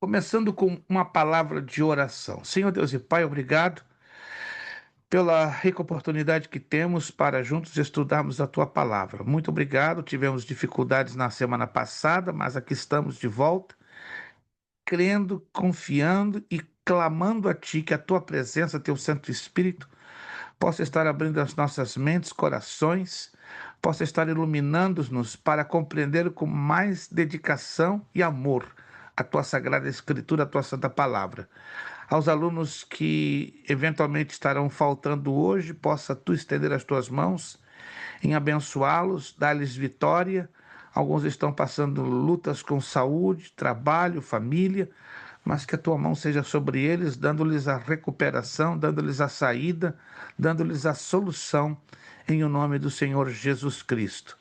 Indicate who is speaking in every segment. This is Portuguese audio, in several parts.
Speaker 1: Começando com uma palavra de oração. Senhor Deus e Pai, obrigado pela rica oportunidade que temos para juntos estudarmos a Tua palavra. Muito obrigado. Tivemos dificuldades na semana passada, mas aqui estamos de volta, crendo, confiando e clamando a Ti que a Tua presença, Teu Santo Espírito, possa estar abrindo as nossas mentes, corações, possa estar iluminando-nos para compreender com mais dedicação e amor a Tua Sagrada Escritura, a Tua Santa Palavra. Aos alunos que eventualmente estarão faltando hoje, possa Tu estender as Tuas mãos em abençoá-los, dar-lhes vitória. Alguns estão passando lutas com saúde, trabalho, família, mas que a tua mão seja sobre eles, dando-lhes a recuperação, dando-lhes a saída, dando-lhes a solução, em o nome do Senhor Jesus Cristo.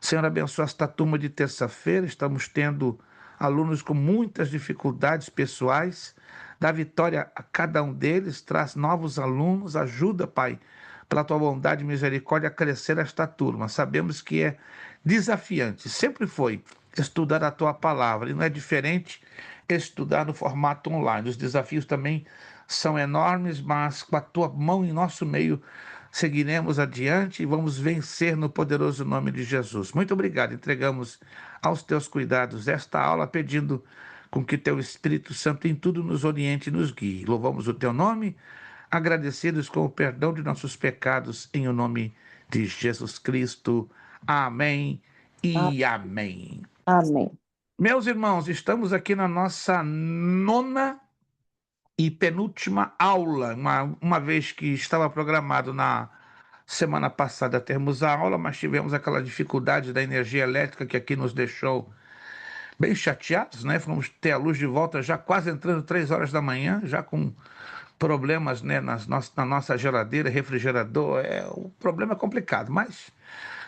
Speaker 1: Senhor, abençoa esta turma de terça-feira, estamos tendo alunos com muitas dificuldades pessoais, dá vitória a cada um deles, traz novos alunos, ajuda, Pai, pela tua bondade e misericórdia, a crescer esta turma. Sabemos que é desafiante, sempre foi, estudar a tua palavra, e não é diferente estudar no formato online. Os desafios também são enormes, mas com a tua mão em nosso meio, seguiremos adiante e vamos vencer no poderoso nome de Jesus. Muito obrigado. Entregamos aos teus cuidados esta aula, pedindo com que teu Espírito Santo em tudo nos oriente e nos guie. Louvamos o teu nome, agradecidos com o perdão de nossos pecados, em o nome de Jesus Cristo. Amém
Speaker 2: A-
Speaker 1: e amém.
Speaker 2: Amém.
Speaker 1: Meus irmãos, estamos aqui na nossa nona e penúltima aula, uma vez que estava programado na semana passada termos a aula, mas tivemos aquela dificuldade da energia elétrica que aqui nos deixou bem chateados, né? Fomos ter a luz de volta já quase entrando 3 horas da manhã, já com problemas, né, na nossa geladeira, refrigerador. O problema é complicado, mas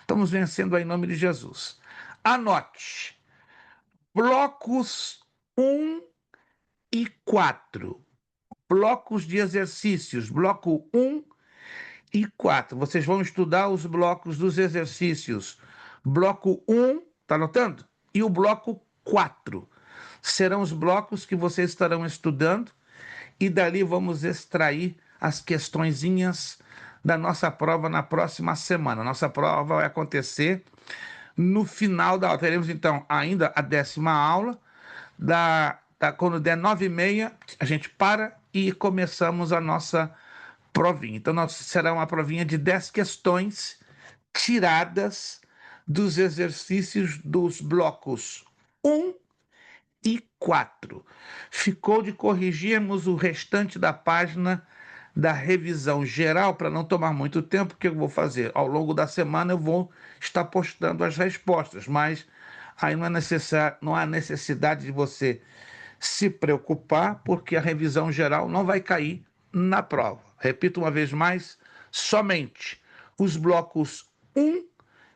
Speaker 1: estamos vencendo aí em nome de Jesus. Anote, blocos um e 4. Blocos de exercícios, bloco 1 e 4. Vocês vão estudar os blocos dos exercícios. Bloco 1, tá anotando? E o bloco 4. Serão os blocos que vocês estarão estudando e dali vamos extrair as questõezinhas da nossa prova na próxima semana. Nossa prova vai acontecer no final da aula. Teremos então ainda a 10ª aula, quando der 9h30, a gente para e começamos a nossa provinha. Então, será uma provinha de 10 questões tiradas dos exercícios dos blocos 1 e 4. Ficou de corrigirmos o restante da página da revisão geral, para não tomar muito tempo. O que eu vou fazer? Ao longo da semana eu vou estar postando as respostas, mas aí não há necessidade de você se preocupar, porque a revisão geral não vai cair na prova. Repito uma vez mais, somente os blocos 1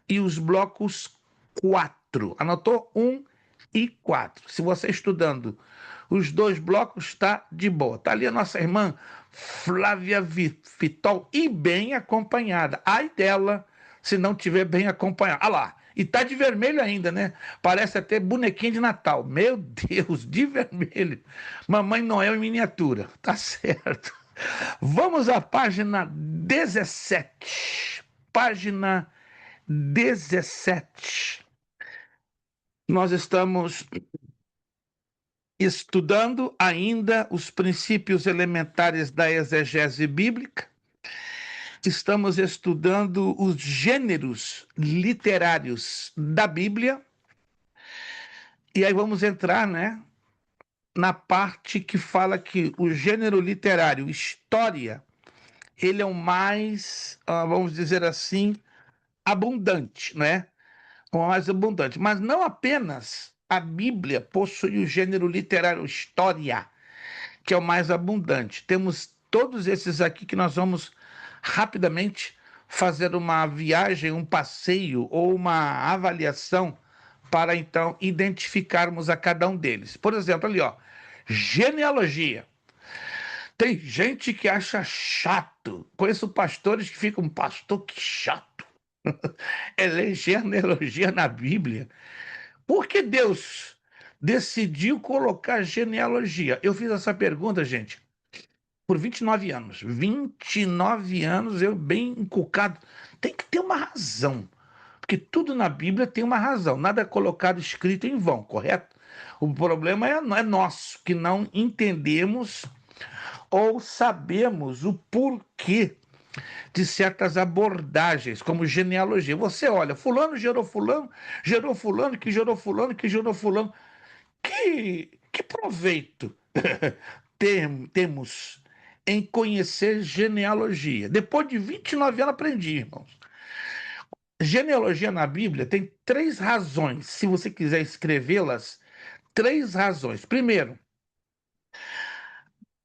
Speaker 1: e os blocos 4. Anotou? 1 e 4. Se você estudando os dois blocos, está de boa. Está ali a nossa irmã Flávia Fitol, e bem acompanhada. Ai dela, se não tiver bem acompanhada. Ah lá, e tá de vermelho ainda, né? Parece até bonequinho de Natal. Meu Deus, de vermelho. Mamãe Noel em miniatura. Tá certo. Vamos à página 17. Página 17. Nós estamos estudando ainda os princípios elementares da exegese bíblica. Estamos estudando os gêneros literários da Bíblia. E aí vamos entrar, né, na parte que fala que o gênero literário história, ele é o mais, vamos dizer assim, abundante, né? O mais abundante. Mas não apenas a Bíblia possui o gênero literário história, que é o mais abundante. Temos todos esses aqui que nós vamos rapidamente fazer uma viagem, um passeio ou uma avaliação para então identificarmos a cada um deles. Por exemplo, ali, ó, genealogia. Tem gente que acha chato. Conheço pastores que ficam, pastor, que chato. É ler genealogia na Bíblia. Por que Deus decidiu colocar genealogia? Eu fiz essa pergunta, gente, por 29 anos. 29 anos eu bem inculcado. Tem que ter uma razão. Porque tudo na Bíblia tem uma razão. Nada é colocado escrito em vão, correto? O problema é nosso, que não entendemos ou sabemos o porquê de certas abordagens, como genealogia. Você olha, fulano, gerou fulano, que gerou fulano, que gerou fulano. Que proveito temos em conhecer genealogia? Depois de 29 anos aprendi, irmãos. Genealogia na Bíblia tem três razões, se você quiser escrevê-las, três razões. Primeiro,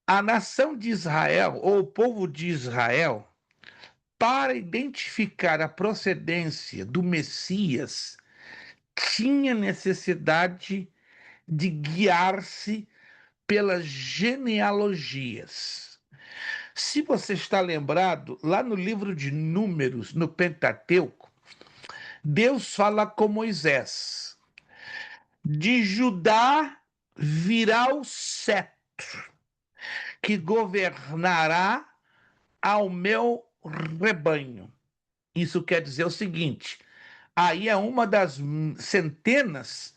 Speaker 1: a nação de Israel, ou o povo de Israel, para identificar a procedência do Messias, tinha necessidade de guiar-se pelas genealogias. Se você está lembrado, lá no livro de Números, no Pentateuco, Deus fala com Moisés: de Judá virá o cetro que governará ao meu rebanho. Isso quer dizer o seguinte: aí é uma das centenas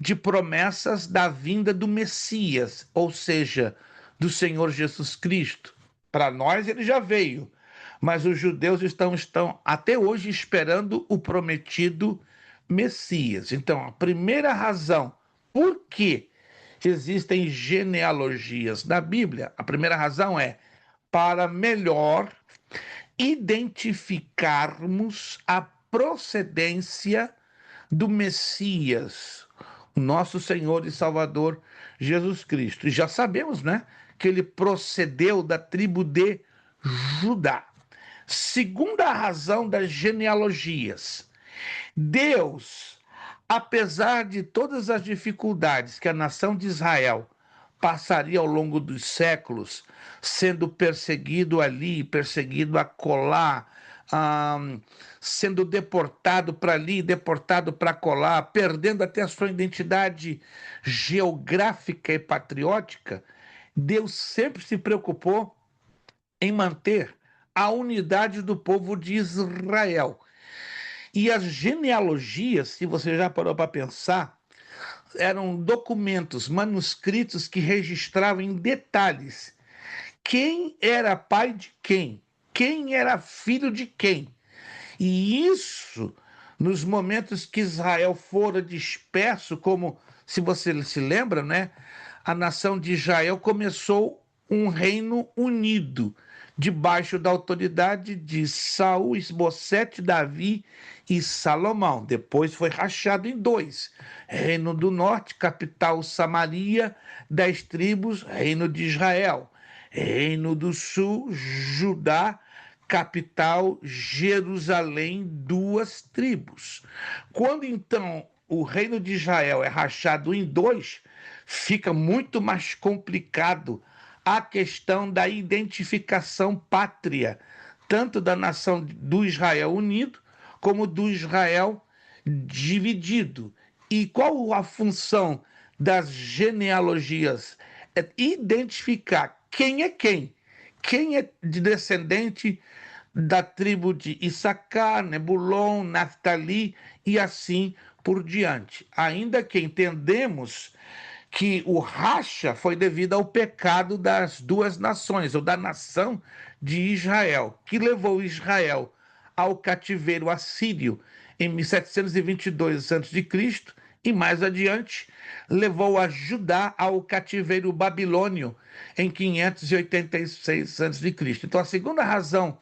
Speaker 1: de promessas da vinda do Messias, ou seja, do Senhor Jesus Cristo. Para nós ele já veio, mas os judeus estão até hoje esperando o prometido Messias. Então, a primeira razão por que existem genealogias na Bíblia, a primeira razão é para melhor identificarmos a procedência do Messias, o nosso Senhor e Salvador Jesus Cristo. E já sabemos, né, que ele procedeu da tribo de Judá. Segunda razão das genealogias: Deus, apesar de todas as dificuldades que a nação de Israel passaria ao longo dos séculos, sendo perseguido ali, perseguido acolá, sendo deportado para ali, deportado para acolá, perdendo até a sua identidade geográfica e patriótica, Deus sempre se preocupou em manter a unidade do povo de Israel. E as genealogias, se você já parou para pensar, eram documentos, manuscritos que registravam em detalhes quem era pai de quem era filho de quem. E isso, nos momentos que Israel fora disperso, como se você se lembra, né? A nação de Israel começou um reino unido, debaixo da autoridade de Saul, Esbocete, Davi e Salomão. Depois foi rachado em dois: Reino do Norte, capital Samaria, 10 tribos, Reino de Israel. Reino do Sul, Judá, capital Jerusalém, 2 tribos. Quando então o reino de Israel é rachado em dois, fica muito mais complicado a questão da identificação pátria, tanto da nação do Israel unido, como do Israel dividido. E qual a função das genealogias? É identificar quem é quem é de descendente da tribo de Issacar, Nebulon, Naftali e assim por diante. Ainda que entendemos que o racha foi devido ao pecado das duas nações, ou da nação de Israel, que levou Israel ao cativeiro assírio em 722 a.C., e mais adiante levou a Judá ao cativeiro babilônio em 586 a.C. Então, a segunda razão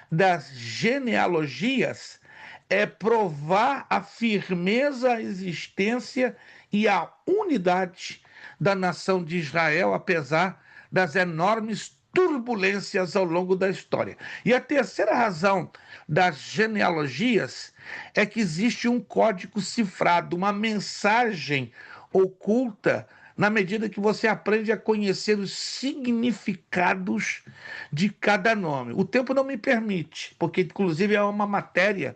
Speaker 1: das genealogias é provar a firmeza, a existência e a unidade da nação de Israel, apesar das enormes turbulências ao longo da história. E a terceira razão das genealogias é que existe um código cifrado, uma mensagem oculta, na medida que você aprende a conhecer os significados de cada nome. O tempo não me permite, porque inclusive é uma matéria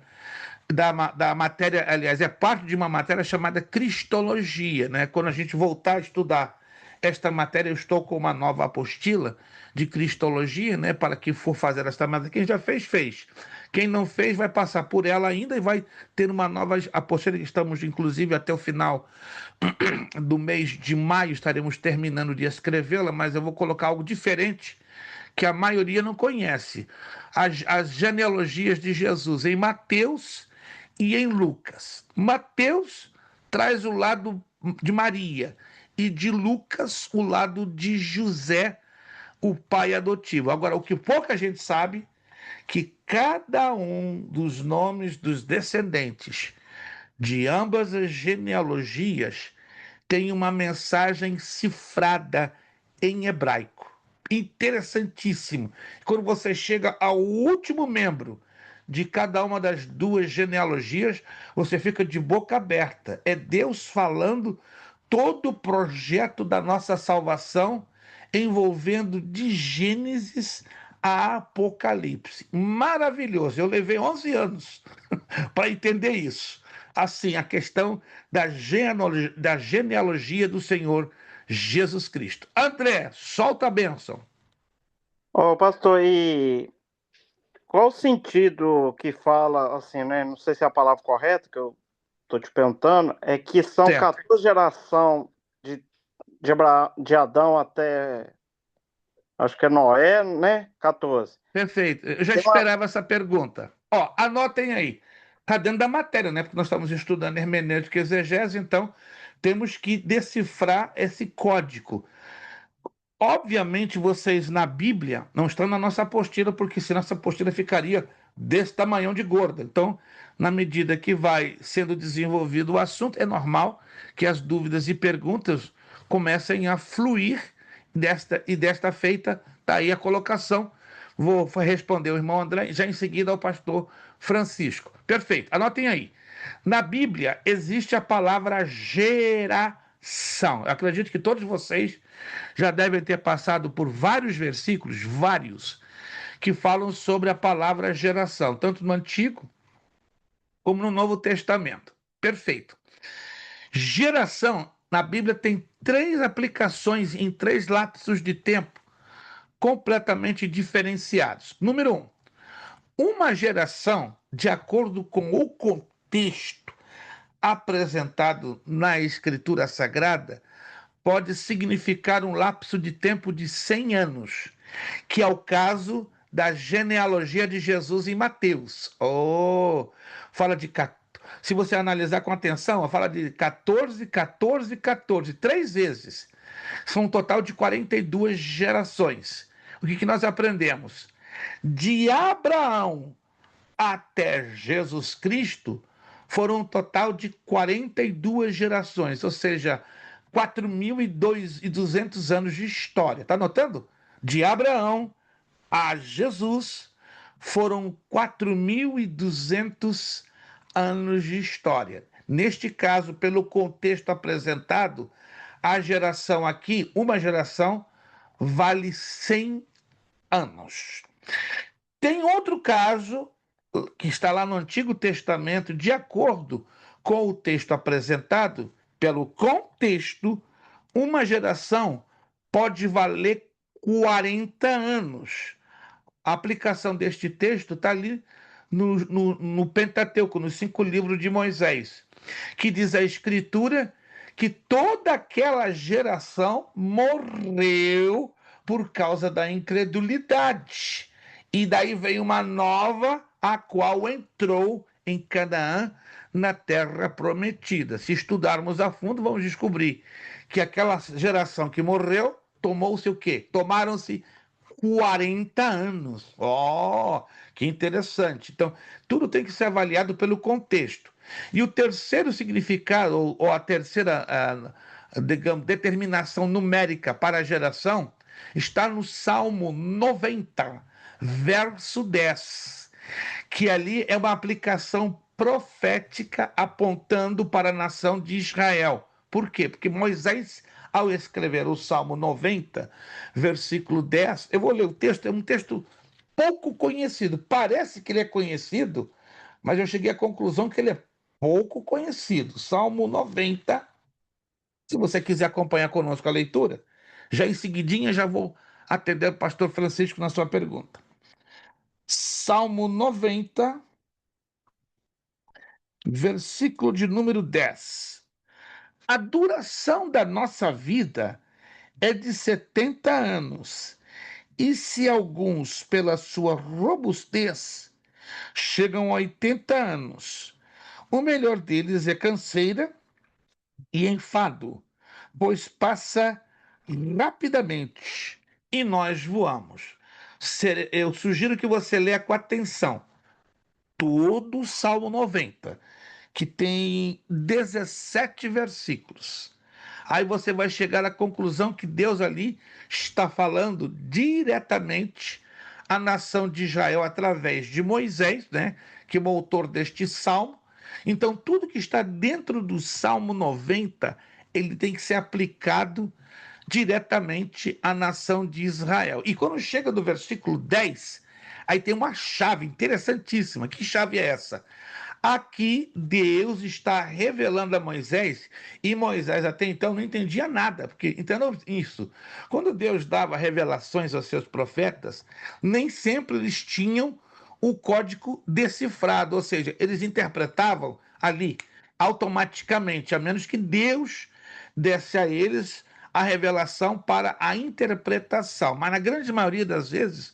Speaker 1: da matéria, aliás, é parte de uma matéria chamada Cristologia, né? Quando a gente voltar a estudar esta matéria, eu estou com uma nova apostila de Cristologia, né? Para quem for fazer esta matéria, quem já fez, fez. Quem não fez, vai passar por ela ainda e vai ter uma nova apostila que estamos, inclusive, até o final do mês de maio, estaremos terminando de escrevê-la, mas eu vou colocar algo diferente que a maioria não conhece. As genealogias de Jesus em Mateus e em Lucas. Mateus traz o lado de Maria e de Lucas o lado de José, o pai adotivo. Agora, o que pouca gente sabe, que cada um dos nomes dos descendentes de ambas as genealogias tem uma mensagem cifrada em hebraico. Interessantíssimo. Quando você chega ao último membro de cada uma das duas genealogias, você fica de boca aberta. É Deus falando todo o projeto da nossa salvação, envolvendo de Gênesis a Apocalipse. Maravilhoso. Eu levei 11 anos para entender isso. Assim, a questão da genealogia do Senhor Jesus Cristo. André, solta a bênção.
Speaker 2: Ô, pastor, e qual o sentido que fala, assim, né? Não sei se é a palavra correta que eu tô te perguntando, é que são
Speaker 1: Certo,
Speaker 2: 14 gerações de Adão até, acho que é Noé, né? 14.
Speaker 1: perfeito. Eu já
Speaker 2: Tem uma-
Speaker 1: esperava essa pergunta. Ó, anotem aí. Está dentro da matéria, né? Porque nós estamos estudando hermenêutica e exegese, então temos que decifrar esse código. Obviamente, vocês na Bíblia não estão na nossa apostila, porque senão essa apostila ficaria desse tamanhão de gorda. Então, na medida que vai sendo desenvolvido o assunto, é normal que as dúvidas e perguntas comecem a fluir desta feita, está aí a colocação. Vou responder o irmão André, já em seguida ao pastor Francisco. Perfeito, anotem aí. Na Bíblia existe a palavra geração. Eu acredito que todos vocês já devem ter passado por vários versículos, vários, que falam sobre a palavra geração, tanto no Antigo como no Novo Testamento. Perfeito. Geração, na Bíblia, tem três aplicações em três lapsos de tempo completamente diferenciados. Número um, uma geração, de acordo com o contexto apresentado na Escritura Sagrada, pode significar um lapso de tempo de 100 anos, que é o caso da genealogia de Jesus em Mateus. Oh, fala de. Se você analisar com atenção, fala de 14, 14, 14, três vezes. São um total de 42 gerações. O que nós aprendemos? De Abraão até Jesus Cristo, foram um total de 42 gerações, ou seja, 4.200 anos de história. Está notando? De Abraão a Jesus foram 4.200 anos de história. Neste caso, pelo contexto apresentado, a geração aqui, uma geração, vale 100 anos. Tem outro caso que está lá no Antigo Testamento, de acordo com o texto apresentado, pelo contexto, uma geração pode valer 40 anos. A aplicação deste texto está ali no Pentateuco, nos 5 livros de Moisés, que diz a Escritura que toda aquela geração morreu por causa da incredulidade. E daí veio uma nova, a qual entrou em Canaã, na terra prometida. Se estudarmos a fundo, vamos descobrir que aquela geração que morreu tomou-se o quê? Tomaram-se 40 anos. Oh, que interessante. Então, tudo tem que ser avaliado pelo contexto. E o terceiro significado, ou a terceira, digamos, determinação numérica para a geração, está no Salmo 90, verso 10, que ali é uma aplicação profética apontando para a nação de Israel. Por quê? Porque Moisés, ao escrever o Salmo 90, versículo 10, eu vou ler o texto, é um texto pouco conhecido. Parece que ele é conhecido, mas eu cheguei à conclusão que ele é pouco conhecido. Salmo 90, se você quiser acompanhar conosco a leitura, já em seguidinha já vou atender o pastor Francisco na sua pergunta. Salmo 90, versículo de número 10. A duração da nossa vida é de 70 anos, e se alguns, pela sua robustez, chegam a 80 anos, o melhor deles é canseira e enfado, pois passa rapidamente e nós voamos. Eu sugiro que você leia com atenção todo o Salmo 90, que tem 17 versículos. Aí você vai chegar à conclusão que Deus ali está falando diretamente à nação de Israel através de Moisés, né, que é o autor deste salmo. Então, tudo que está dentro do Salmo 90, ele tem que ser aplicado diretamente à nação de Israel. E quando chega no versículo 10, aí tem uma chave interessantíssima. Que chave é essa? Aqui Deus está revelando a Moisés, e Moisés até então não entendia nada, porque entendeu isso? Quando Deus dava revelações aos seus profetas, nem sempre eles tinham o código decifrado, ou seja, eles interpretavam ali automaticamente, a menos que Deus desse a eles a revelação para a interpretação. Mas na grande maioria das vezes,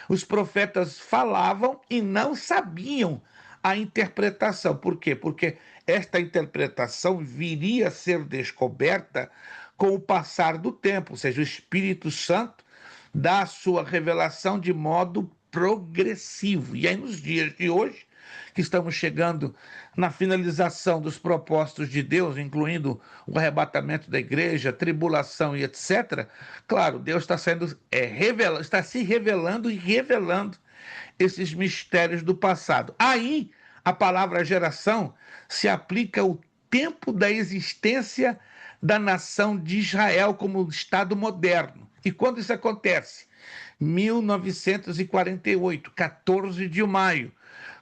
Speaker 1: os profetas falavam e não sabiam a interpretação. Por quê? Porque esta interpretação viria a ser descoberta com o passar do tempo, ou seja, o Espírito Santo dá a sua revelação de modo progressivo. E aí, nos dias de hoje, que estamos chegando na finalização dos propósitos de Deus, incluindo o arrebatamento da igreja, tribulação e etc., claro, Deus está está se revelando e revelando esses mistérios do passado. Aí, a palavra geração se aplica ao tempo da existência da nação de Israel como Estado moderno. E quando isso acontece? 1948, 14 de maio,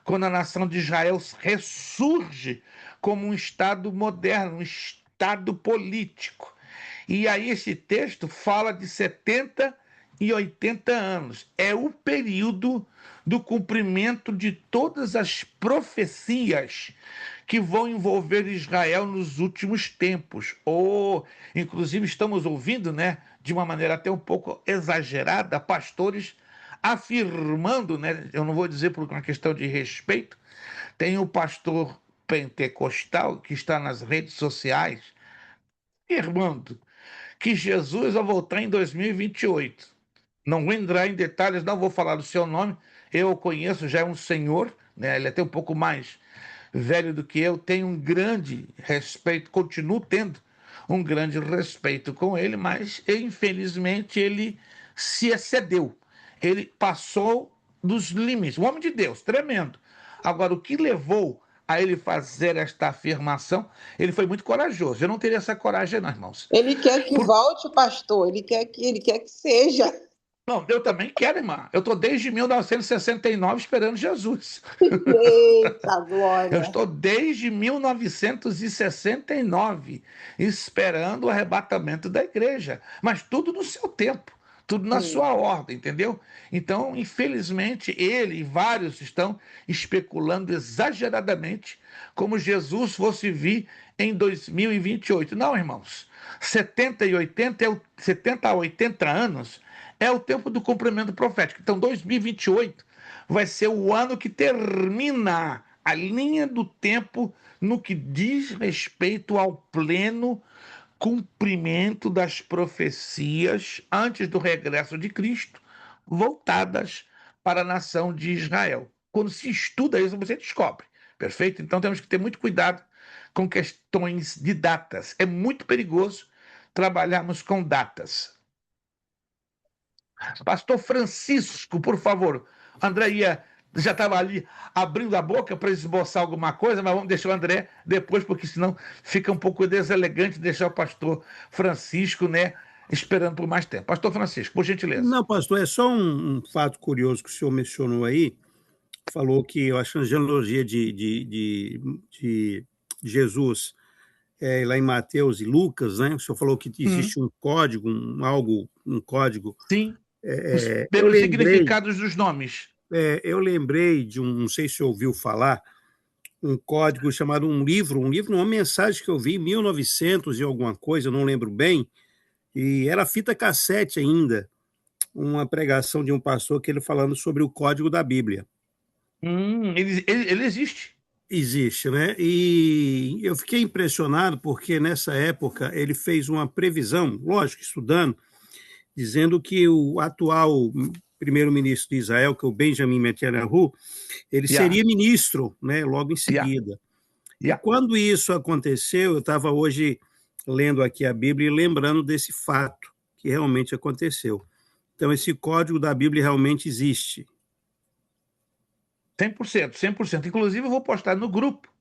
Speaker 1: quando a nação de Israel ressurge como um Estado moderno, um Estado político. E aí esse texto fala de 70 e 80 anos. É o período do cumprimento de todas as profecias que vão envolver Israel nos últimos tempos. Ou, inclusive, estamos ouvindo, né, de uma maneira até um pouco exagerada, pastores afirmando, né, eu não vou dizer por uma questão de respeito, tem o pastor pentecostal que está nas redes sociais afirmando que Jesus vai voltar em 2028. Não vou entrar em detalhes, não vou falar do seu nome. Eu o conheço, já é um senhor, né? Ele é até um pouco mais velho do que eu. Tenho um grande respeito, continuo tendo um grande respeito com ele, mas infelizmente ele se excedeu. Ele passou dos limites. Um homem de Deus, tremendo. Agora, o que levou a ele fazer esta afirmação? Ele foi muito corajoso. Eu não teria essa coragem, não, irmãos.
Speaker 3: Ele quer que volte, pastor. Ele quer que seja.
Speaker 1: Não, eu também quero, irmã. Eu estou desde 1969 esperando Jesus.
Speaker 3: Eita, glória.
Speaker 1: Eu estou desde 1969 esperando o arrebatamento da igreja. Mas tudo no seu tempo, tudo na sua ordem, entendeu? Então, infelizmente, ele e vários estão especulando exageradamente como Jesus fosse vir em 2028. Não, irmãos. 70 a 80 anos é o tempo do cumprimento profético. Então, 2028 vai ser o ano que termina a linha do tempo no que diz respeito ao pleno cumprimento das profecias antes do regresso de Cristo, voltadas para a nação de Israel. Quando se estuda isso, você descobre. Perfeito? Então temos que ter muito cuidado com questões de datas. É muito perigoso trabalharmos com datas. Pastor Francisco, por favor. André já estava ali abrindo a boca para esboçar alguma coisa, mas vamos deixar o André depois, porque senão fica um pouco deselegante deixar o pastor Francisco, né, esperando por mais tempo. Pastor Francisco, por gentileza.
Speaker 4: Não, pastor, é só um fato curioso que o senhor mencionou aí. falou que, eu acho, a genealogia de Jesus, lá em Mateus e Lucas, né? O senhor falou que
Speaker 1: Hum,
Speaker 4: existe um código, um código.
Speaker 1: sim,
Speaker 4: Eu
Speaker 1: pelos
Speaker 4: lembrei,
Speaker 1: significados dos nomes.
Speaker 4: eu lembrei de não sei se você ouviu falar, um código chamado um livro, uma mensagem que eu vi em 1900 e alguma coisa, eu não lembro bem, e era fita cassete ainda, uma pregação de um pastor que ele falando sobre o código da Bíblia.
Speaker 1: Ele existe.
Speaker 4: Existe, né? E eu fiquei impressionado porque nessa época ele fez uma previsão, lógico, estudando, dizendo que o atual primeiro-ministro de Israel, que é o Benjamin Netanyahu, ele
Speaker 1: Yeah,
Speaker 4: seria ministro, né, logo em
Speaker 1: yeah,
Speaker 4: seguida. E
Speaker 1: yeah.
Speaker 4: quando isso aconteceu, eu estava hoje lendo aqui a Bíblia e lembrando desse fato que realmente aconteceu. Então, esse código da Bíblia realmente existe.
Speaker 1: 100%, 100%. Inclusive, eu vou postar no grupo.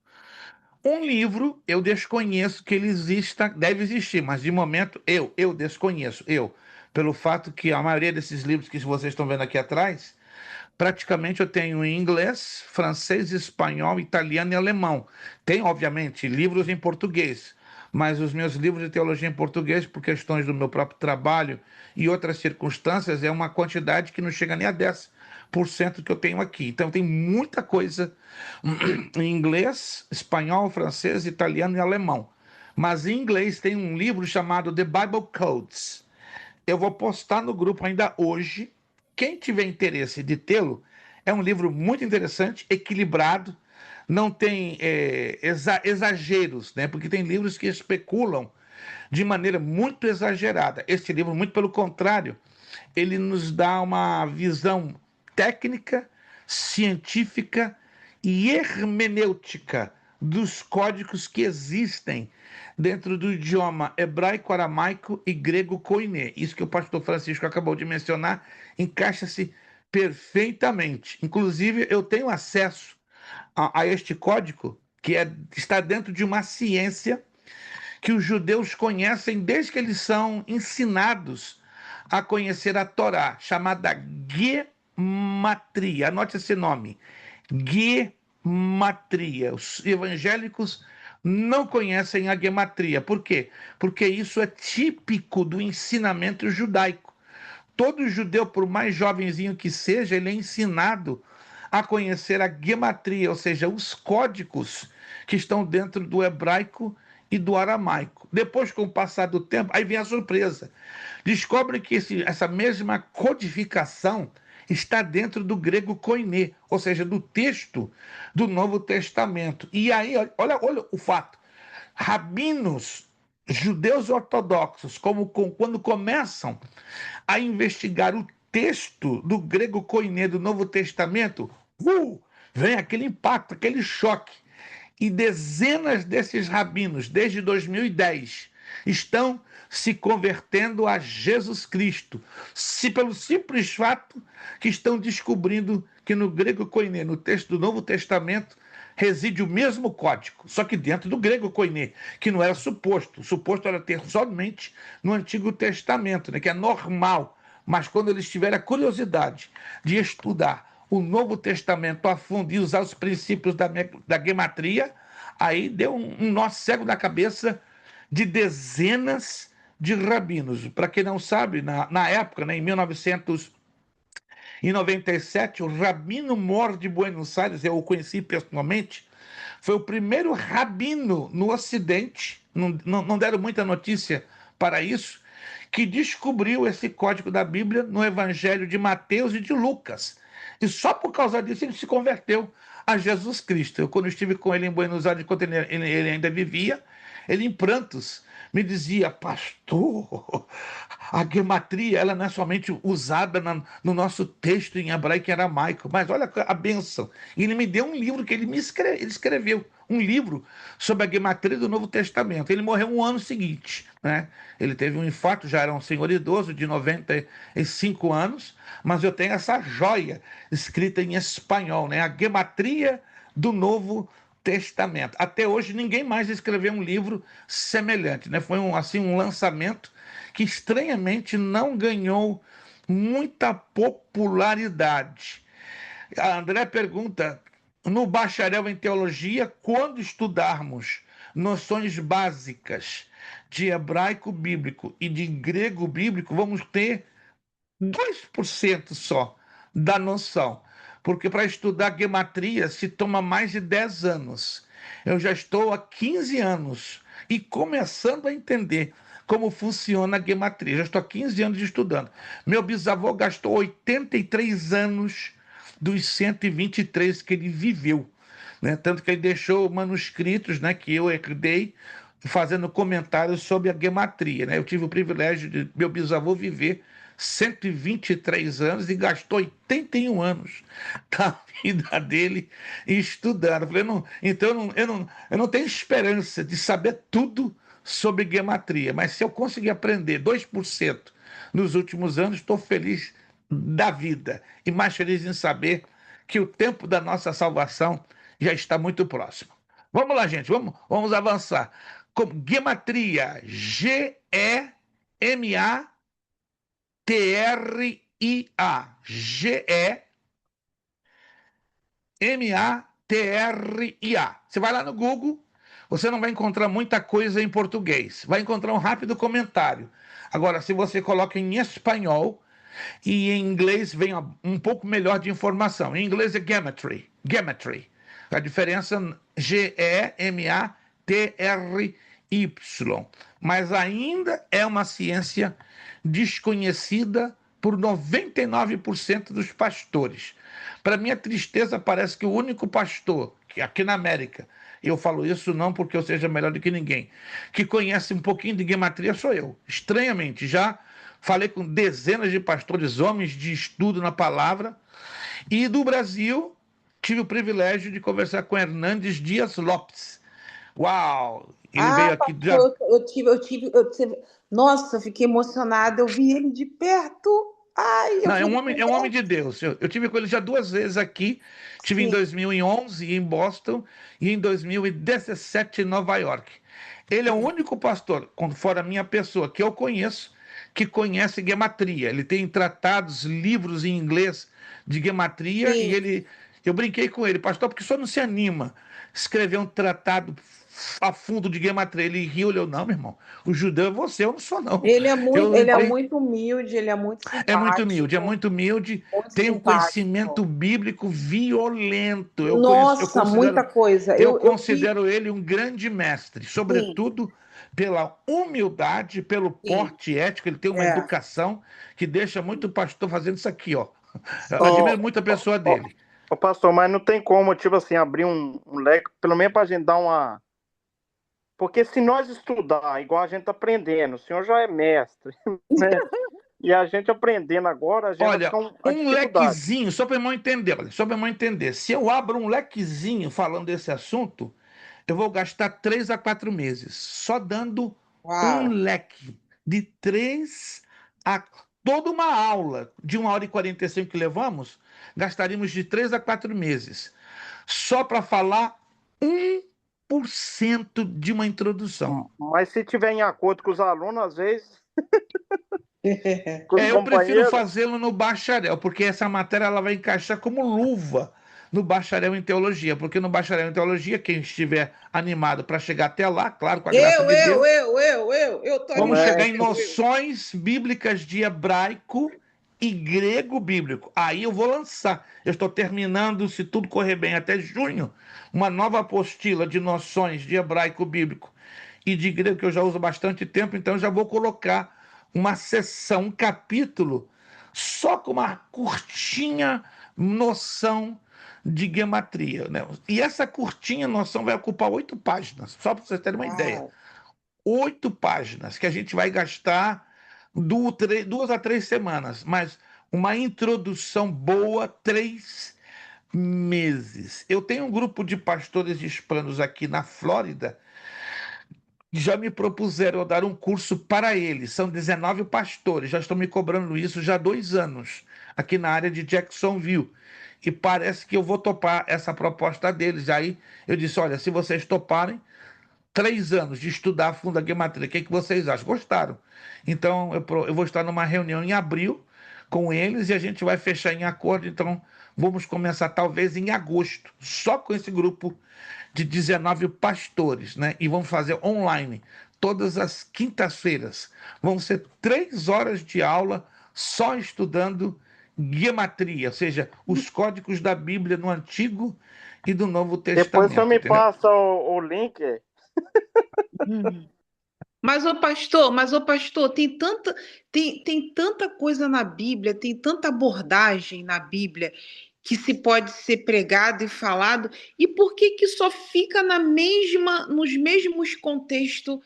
Speaker 1: Um livro, eu desconheço que ele exista, deve existir, mas de momento eu desconheço, pelo fato que a maioria desses livros que vocês estão vendo aqui atrás, praticamente eu tenho em inglês, francês, espanhol, italiano e alemão. Tem, obviamente, livros em português, mas os meus livros de teologia em português, por questões do meu próprio trabalho e outras circunstâncias, é uma quantidade que não chega nem a 10% que eu tenho aqui. Então tem muita coisa em inglês, espanhol, francês, italiano e alemão. Mas em inglês tem um livro chamado The Bible Codes. Eu vou postar no grupo ainda hoje. Quem tiver interesse de tê-lo, é um livro muito interessante, equilibrado, não tem exageros, né? Porque tem livros que especulam de maneira muito exagerada. Este livro, muito pelo contrário, ele nos dá uma visão técnica, científica e hermenêutica dos códigos que existem dentro do idioma hebraico, aramaico e grego koiné. Isso que o pastor Francisco acabou de mencionar encaixa-se perfeitamente. Inclusive, eu tenho acesso a este código que está dentro de uma ciência que os judeus conhecem desde que eles são ensinados a conhecer a Torá, chamada Gematria. Anote esse nome. Gematria. Os evangélicos não conhecem a gematria. Por quê? Porque isso é típico do ensinamento judaico. Todo judeu, por mais jovenzinho que seja, ele é ensinado a conhecer a gematria, ou seja, os códigos que estão dentro do hebraico e do aramaico. Depois, com o passar do tempo, aí vem a surpresa. Descobre que essa mesma codificação está dentro do grego koiné, ou seja, do texto do Novo Testamento. E aí, olha o fato. Rabinos judeus ortodoxos, quando começam a investigar o texto do grego koiné do Novo Testamento, vem aquele impacto, aquele choque. E dezenas desses rabinos, desde 2010, estão se convertendo a Jesus Cristo, pelo simples fato que estão descobrindo que no grego koiné, no texto do Novo Testamento, reside o mesmo código, só que dentro do grego koiné, que não era suposto. O suposto era ter somente no Antigo Testamento, né, que é normal. Mas quando eles tiverem a curiosidade de estudar o Novo Testamento a fundo e usar os princípios da gematria, aí deu um nó cego na cabeça de dezenas de rabinos. Para quem não sabe, na época, né, em 1997, o Rabino Mor de Buenos Aires, eu o conheci pessoalmente, foi o primeiro rabino no Ocidente, não deram muita notícia para isso, que descobriu esse código da Bíblia no Evangelho de Mateus e de Lucas. E só por causa disso ele se converteu a Jesus Cristo. Eu, quando estive com ele em Buenos Aires, enquanto ele ainda vivia, ele em prantos me dizia: pastor, a gematria ela não é somente usada no nosso texto em hebraico e aramaico, mas olha a bênção. E ele me deu um livro que ele escreveu, um livro sobre a gematria do Novo Testamento. Ele morreu no ano seguinte, né? Ele teve um infarto, já era um senhor idoso de 95 anos, mas eu tenho essa joia escrita em espanhol, né? A gematria do Novo Testamento. Até hoje ninguém mais escreveu um livro semelhante, né? Foi um lançamento que estranhamente não ganhou muita popularidade. A André pergunta: no bacharel em teologia, quando estudarmos noções básicas de hebraico bíblico e de grego bíblico, vamos ter 2% só da noção. Porque para estudar gematria se toma mais de 10 anos. Eu já estou há 15 anos e começando a entender como funciona a gematria. Já estou há 15 anos estudando. Meu bisavô gastou 83 anos dos 123 que ele viveu, né? Tanto que ele deixou manuscritos, né, que eu herdei, fazendo comentários sobre a gematria, né? Eu tive o privilégio de meu bisavô viver 123 anos e gastou 81 anos da vida dele estudando. Eu falei, não, então eu não tenho esperança de saber tudo sobre gematria, mas se eu conseguir aprender 2% nos últimos anos, estou feliz da vida e mais feliz em saber que o tempo da nossa salvação já está muito próximo. Vamos lá, gente, vamos avançar. Com gematria, Gematria, Gematria. Você vai lá no Google, você não vai encontrar muita coisa em português, vai encontrar um rápido comentário. Agora, se você coloca em espanhol e em inglês vem um pouco melhor de informação. Em inglês é gematry, gematry. A diferença Gematry, mas ainda é uma ciência desconhecida por 99% dos pastores. Para minha tristeza, parece que o único pastor que aqui na América, e eu falo isso não porque eu seja melhor do que ninguém, que conhece um pouquinho de gematria sou eu. Estranhamente, já falei com dezenas de pastores, homens de estudo na palavra, e do Brasil tive o privilégio de conversar com Hernandes Dias Lopes. Uau! Ele
Speaker 3: Ah,
Speaker 1: veio aqui já.
Speaker 3: pastor, Nossa, eu fiquei emocionada. Eu vi ele de perto. Ai, eu
Speaker 1: Não,
Speaker 3: falei,
Speaker 1: é um homem de Deus. Eu tive com ele já 2 vezes aqui. Tive em
Speaker 3: sim,
Speaker 1: 2011 em Boston e em 2017 em Nova York. Ele é o único pastor, fora a minha pessoa, que eu conheço, que conhece gematria. Ele tem tratados, livros em inglês de gematria e
Speaker 3: sim.
Speaker 1: ele. Eu brinquei com ele, pastor, porque o senhor não se anima a escrever um tratado a fundo de gematria. Ele riu, olhou, não, meu irmão, o judeu é você, eu não sou, não. Eu
Speaker 3: Ele é
Speaker 1: entrei.
Speaker 3: muito humilde, ele é muito
Speaker 1: É
Speaker 3: simpático,
Speaker 1: muito humilde,
Speaker 3: muito
Speaker 1: tem um conhecimento
Speaker 3: simpático.
Speaker 1: bíblico violento.
Speaker 3: Nossa, muita coisa.
Speaker 1: Eu
Speaker 3: Eu vi,
Speaker 1: considero ele um grande mestre,
Speaker 3: sim,
Speaker 1: sobretudo pela humildade, pelo
Speaker 3: sim.
Speaker 1: porte ético, ele tem uma
Speaker 3: É.
Speaker 1: educação que deixa muito pastor fazendo isso aqui, ó. Eu
Speaker 2: Ó,
Speaker 1: admiro muito a pessoa
Speaker 2: ó,
Speaker 1: dele.
Speaker 2: Ô, pastor, mas não tem como, tipo assim, abrir um leque, pelo menos pra gente dar uma. Porque se nós estudar igual a gente tá aprendendo, o senhor já é mestre, né? E a gente aprendendo agora, a gente vai
Speaker 1: Olha,
Speaker 2: ficar uma
Speaker 1: um
Speaker 2: dificuldade.
Speaker 1: lequezinho, só para o irmão entender, olha, só para o irmão entender. Se eu abro um lequezinho falando desse assunto, eu vou gastar 3 a 4 meses só dando um
Speaker 3: Uau.
Speaker 1: leque de 3 a. Toda uma aula de 1 hora e 45 que levamos, gastaríamos de 3 a 4 meses só para falar 1% de uma introdução.
Speaker 2: Mas se tiver em acordo com os alunos, às vezes, com os
Speaker 1: Eu prefiro
Speaker 2: companheiros,
Speaker 1: fazê-lo no bacharel, porque essa matéria ela vai encaixar como luva no bacharel em teologia, porque no bacharel em teologia, quem estiver animado para chegar até lá, claro, com a graça de Deus,
Speaker 3: Eu tô
Speaker 1: vamos
Speaker 3: animada.
Speaker 1: chegar
Speaker 2: né?
Speaker 1: em noções bíblicas de hebraico e grego bíblico. Aí eu vou lançar. Eu estou terminando, se tudo correr bem, até junho, uma nova apostila de noções de hebraico bíblico e de grego, que eu já uso há bastante tempo, então eu já vou colocar uma sessão, um capítulo, só com uma curtinha noção de gematria, né? E essa curtinha noção vai ocupar 8 páginas, só para vocês terem uma ideia.
Speaker 3: Uau.
Speaker 1: 8 páginas que a gente vai gastar 2 a 3 semanas, mas uma introdução boa, 3 meses. Eu tenho um grupo de pastores hispanos aqui na Flórida que já me propuseram dar um curso para eles. São 19 pastores, já estão me cobrando isso já há 2 anos, aqui na área de Jacksonville. E parece que eu vou topar essa proposta deles. Aí eu disse: olha, se vocês toparem, 3 anos de estudar a fundo a gematria. O que, é que vocês acham? Gostaram? Então, eu vou estar numa reunião em abril com eles e a gente vai fechar em acordo. Então, vamos começar talvez em agosto, só com esse grupo de 19 pastores, né? E vamos fazer online, todas as quintas-feiras. Vão ser 3 horas de aula só estudando guiamatria, ou seja, os códigos da Bíblia no Antigo e do Novo
Speaker 2: Depois você
Speaker 1: Testamento,
Speaker 2: me
Speaker 1: entendeu?
Speaker 2: passa o link.
Speaker 3: Hum. Mas, ô pastor, tem tanta coisa na Bíblia, tem tanta abordagem na Bíblia que se pode ser pregado e falado, e por que que só fica nos mesmos contextos,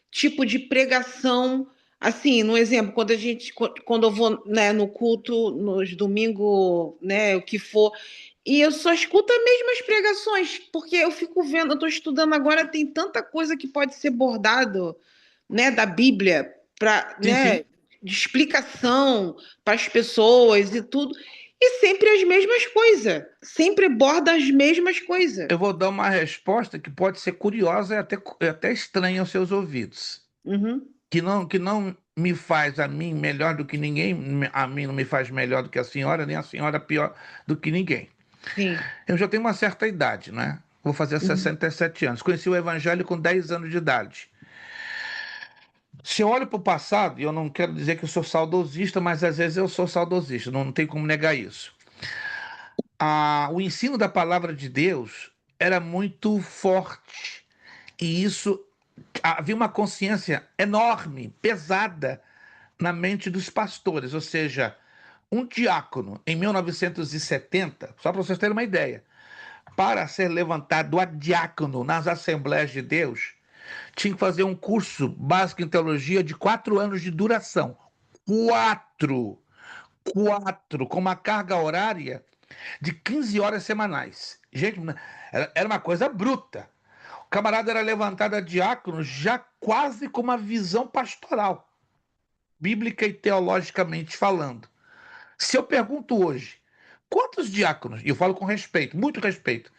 Speaker 3: tipo de pregação, assim, no exemplo, quando eu vou, né, no culto, nos domingos, né, o que for, e eu só escuto as mesmas pregações, porque eu fico vendo, eu estou estudando agora, tem tanta coisa que pode ser bordado, né, da Bíblia para,
Speaker 1: Sim,
Speaker 3: né,
Speaker 1: sim.
Speaker 3: de explicação para as pessoas e tudo, e sempre as mesmas coisas, sempre borda as mesmas coisas.
Speaker 1: Eu vou dar uma resposta que pode ser curiosa e até estranha aos seus ouvidos.
Speaker 3: Uhum,
Speaker 1: Que não me faz a mim melhor do que ninguém, a mim não me faz melhor do que a senhora, nem a senhora pior do que ninguém.
Speaker 3: sim.
Speaker 1: Eu já tenho uma certa idade, né? Vou fazer
Speaker 3: Uhum.
Speaker 1: 67 anos. Conheci o Evangelho com 10 anos de idade. Se eu olho para o passado, e eu não quero dizer que eu sou saudosista, mas às vezes eu sou saudosista, não tem como negar isso. O ensino da palavra de Deus era muito forte, e isso havia uma consciência enorme, pesada na mente dos pastores, ou seja, um diácono em 1970, só para vocês terem uma ideia, para ser levantado a diácono nas Assembleias de Deus, tinha que fazer um curso básico em teologia de 4 anos de duração. Quatro! Quatro! Com uma carga horária de 15 horas semanais. Gente, era uma coisa bruta. O camarada era levantado a diácono já quase com uma visão pastoral, bíblica e teologicamente falando. Se eu pergunto hoje, quantos diáconos, e eu falo com respeito, muito respeito,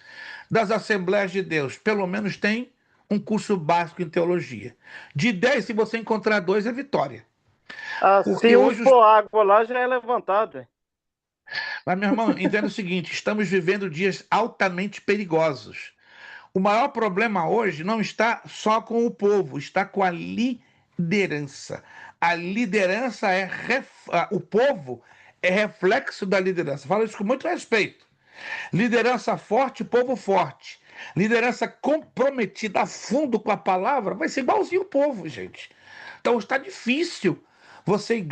Speaker 1: das Assembleias de Deus, pelo menos tem um curso básico em teologia? De 10, se você encontrar 2, é vitória.
Speaker 2: Se
Speaker 1: Porque
Speaker 2: um
Speaker 1: hoje.
Speaker 2: for água lá, já é levantado. Hein?
Speaker 1: Mas, meu irmão, entenda o seguinte: estamos vivendo dias altamente perigosos. O maior problema hoje não está só com o povo, está com a liderança. A liderança o povo é reflexo da liderança. Falo isso com muito respeito. Liderança forte, povo forte. Liderança comprometida a fundo com a palavra vai ser igualzinho o povo, gente. Então está difícil você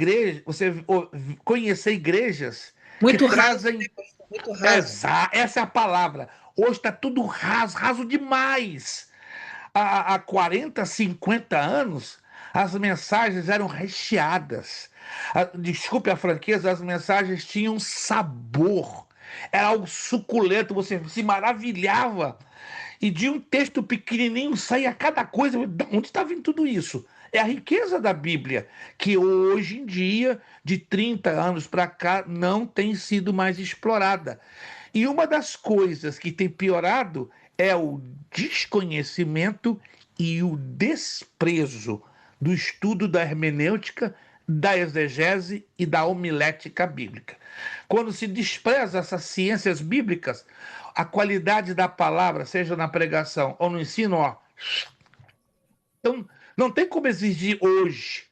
Speaker 1: conhecer igrejas que
Speaker 3: Muito raso, né,
Speaker 1: trazem.
Speaker 3: pastor? Muito raso.
Speaker 1: Essa é a palavra. Hoje está tudo raso, raso demais. Há 40, 50 anos, as mensagens eram recheadas. Desculpe a franqueza, as mensagens tinham sabor. Era algo suculento, você se maravilhava. E de um texto pequenininho saía cada coisa. De onde está vindo tudo isso? É a riqueza da Bíblia, que hoje em dia, de 30 anos para cá, não tem sido mais explorada. E uma das coisas que tem piorado é o desconhecimento e o desprezo do estudo da hermenêutica, da exegese e da homilética bíblica. Quando se despreza essas ciências bíblicas, a qualidade da palavra, seja na pregação ou no ensino, ó, então não tem como exigir hoje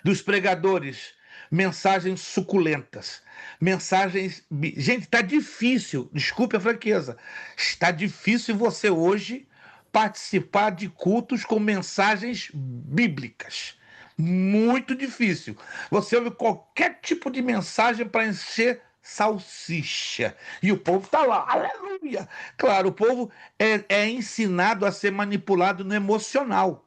Speaker 1: dos pregadores mensagens suculentas, mensagens. Gente, está difícil, desculpe a franqueza, está difícil você hoje participar de cultos com mensagens bíblicas. Muito difícil. Você ouve qualquer tipo de mensagem para encher salsicha. E o povo está lá, aleluia! Claro, o povo é ensinado a ser manipulado no emocional.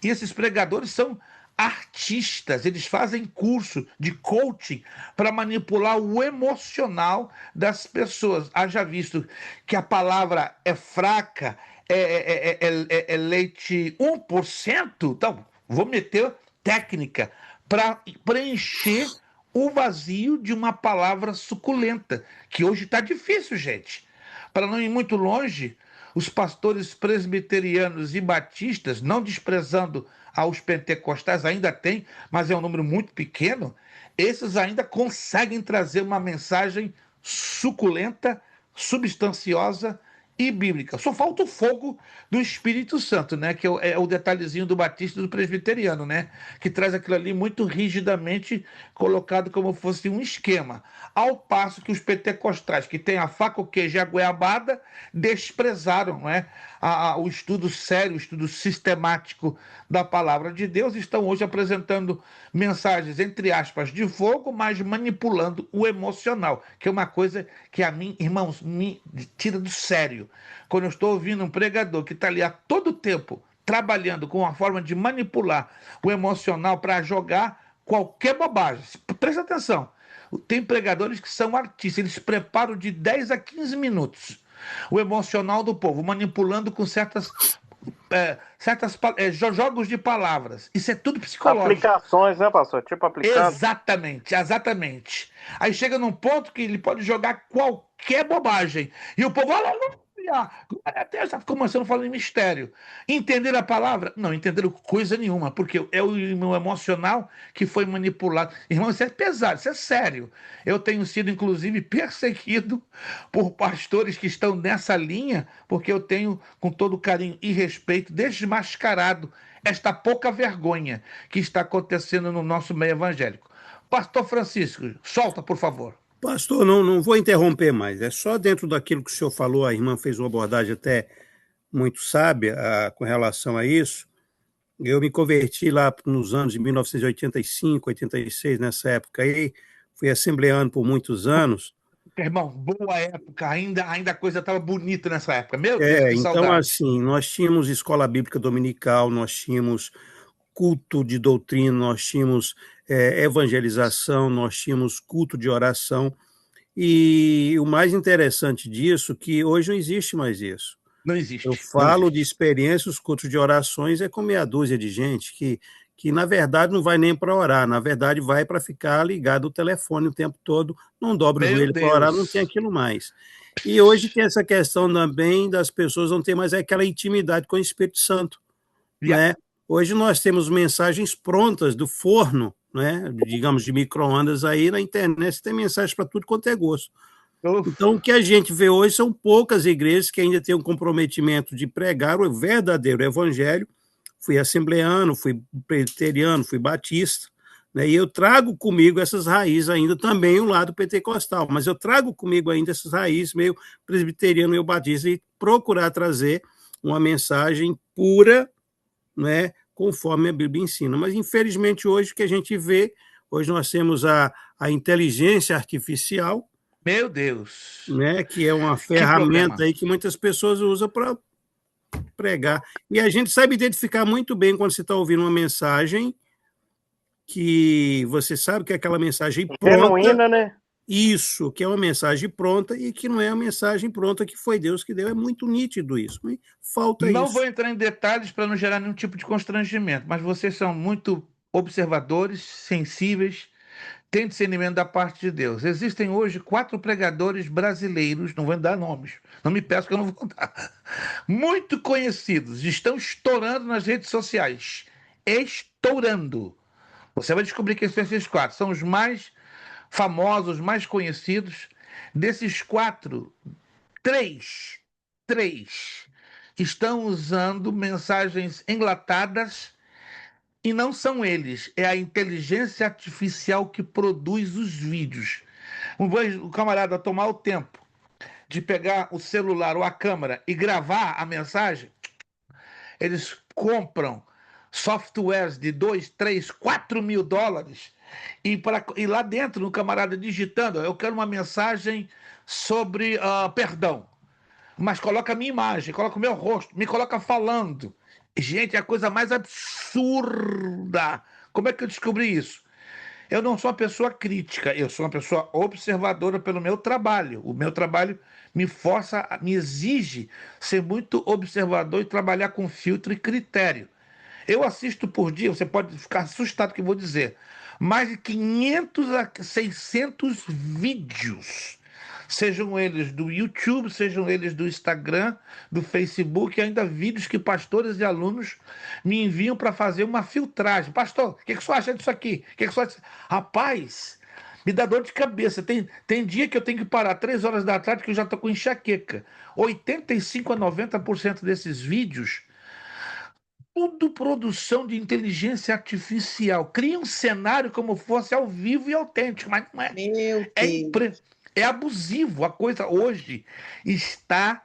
Speaker 1: E esses pregadores são artistas, eles fazem curso de coaching para manipular o emocional das pessoas. Haja visto que a palavra é fraca, é leite 1%, então vou meter técnica para preencher o vazio de uma palavra suculenta, que hoje está difícil, gente. Para não ir muito longe, os pastores presbiterianos e batistas, não desprezando aos pentecostais, ainda tem, mas é um número muito pequeno, esses ainda conseguem trazer uma mensagem suculenta, substanciosa e bíblica. Só falta o fogo do Espírito Santo, né? Que é o detalhezinho do batista e do presbiteriano, né? Que traz aquilo ali muito rigidamente colocado como fosse um esquema. Ao passo que os pentecostais, que têm a faca, o queijo e a goiabada, desprezaram, né? O estudo sério, o estudo sistemático da palavra de Deus, estão hoje apresentando mensagens, entre aspas, de fogo, mas manipulando o emocional, que é uma coisa que a mim, irmãos, me tira do sério. Quando eu estou ouvindo um pregador que está ali a todo tempo trabalhando com uma forma de manipular o emocional para jogar qualquer bobagem. Presta atenção. Tem pregadores que são artistas, eles preparam de 10 a 15 minutos o emocional do povo, manipulando com jogos de palavras. Isso é tudo psicológico.
Speaker 2: Aplicações, né, pastor? Tipo aplicado.
Speaker 1: Exatamente, exatamente. Aí chega num ponto que ele pode jogar qualquer bobagem. E o povo, aleluia! Glória a Deus, está começando falando em mistério. Entenderam a palavra? Não entenderam coisa nenhuma, porque é o meu emocional que foi manipulado. Irmão, isso é pesado, isso é sério. Eu tenho sido, inclusive, perseguido por pastores que estão nessa linha, porque eu tenho, com todo carinho e respeito, desmascarado esta pouca vergonha que está acontecendo no nosso meio evangélico. Pastor Francisco, solta, por favor.
Speaker 4: Pastor, não vou interromper mais. É só dentro daquilo que o senhor falou, a irmã fez uma abordagem até muito sábia com relação a isso. Eu me converti lá nos anos de 1985, 86, nessa época aí. Fui assembleano por muitos anos.
Speaker 1: Irmão, boa época, ainda a coisa estava bonita nessa época. Meu Deus, que
Speaker 4: Então,
Speaker 1: saudade.
Speaker 4: assim, nós tínhamos escola bíblica dominical, nós tínhamos culto de doutrina, nós tínhamos evangelização, nós tínhamos culto de oração. E o mais interessante disso, que hoje não existe mais isso.
Speaker 1: Não existe.
Speaker 4: Eu falo de experiência, os cultos de orações é com meia dúzia de gente que na verdade não vai nem para orar, na verdade vai para ficar ligado ao telefone o tempo todo, não dobra o joelho para orar, não tem aquilo mais. E hoje tem essa questão também das pessoas não ter mais aquela intimidade com o Espírito Santo, né? Hoje nós temos mensagens prontas do forno, né? Digamos, de micro-ondas aí na internet, tem mensagem para tudo quanto é gosto. Então, o que a gente vê hoje são poucas igrejas que ainda têm um comprometimento de pregar o verdadeiro evangelho. Fui assembleano, fui presbiteriano, fui batista, né? E eu trago comigo essas raízes ainda, também o lado pentecostal, mas eu trago comigo ainda essas raízes meio presbiteriano, meio batista, e procurar trazer uma mensagem pura, né, conforme a Bíblia ensina. Mas, infelizmente, hoje o que a gente vê, hoje nós temos a inteligência artificial,
Speaker 1: meu Deus,
Speaker 4: né, que é uma ferramenta aí que muitas pessoas usam para pregar. E a gente sabe identificar muito bem quando você está ouvindo uma mensagem que você sabe que é aquela mensagem pronta.
Speaker 2: Genuína, né?
Speaker 4: Isso, que é uma mensagem pronta e que não é a mensagem pronta que foi Deus que deu. É muito nítido isso. Falta isso.
Speaker 1: Não vou entrar em detalhes para não gerar nenhum tipo de constrangimento, mas vocês são muito observadores, sensíveis, têm discernimento da parte de Deus. Existem hoje 4 pregadores brasileiros, não vou dar nomes, não me peço que eu não vou dar, muito conhecidos, estão estourando nas redes sociais. Estourando. Você vai descobrir quem são esses 4. São os mais famosos, mais conhecidos. Desses 4, 3 estão usando mensagens enlatadas e não são eles, é a inteligência artificial que produz os vídeos. O camarada tomar o tempo de pegar o celular ou a câmera e gravar a mensagem, eles compram softwares de 2, 3, 4 mil dólares e lá dentro, no camarada digitando, eu quero uma mensagem sobre perdão, mas coloca a minha imagem, coloca o meu rosto, me coloca falando. Gente, é a coisa mais absurda. Como é que eu descobri isso? Eu não sou uma pessoa crítica, eu sou uma pessoa observadora pelo meu trabalho. O meu trabalho me força, me exige ser muito observador e trabalhar com filtro e critério. Eu assisto por dia, você pode ficar assustado com o que eu vou dizer, mais de 500 a 600 vídeos sejam eles do YouTube, sejam eles do Instagram, do Facebook, e ainda vídeos que pastores e alunos me enviam para fazer uma filtragem. Pastor, o que você acha disso aqui? O que você acha? Rapaz, me dá dor de cabeça. Tem dia que eu tenho que parar 3 horas da tarde que eu já estou com enxaqueca. 85 a 90% desses vídeos, tudo produção de inteligência artificial. Cria um cenário como fosse ao vivo e autêntico, mas não é.
Speaker 3: Meu
Speaker 1: É,
Speaker 3: Deus.
Speaker 1: é abusivo. A coisa hoje está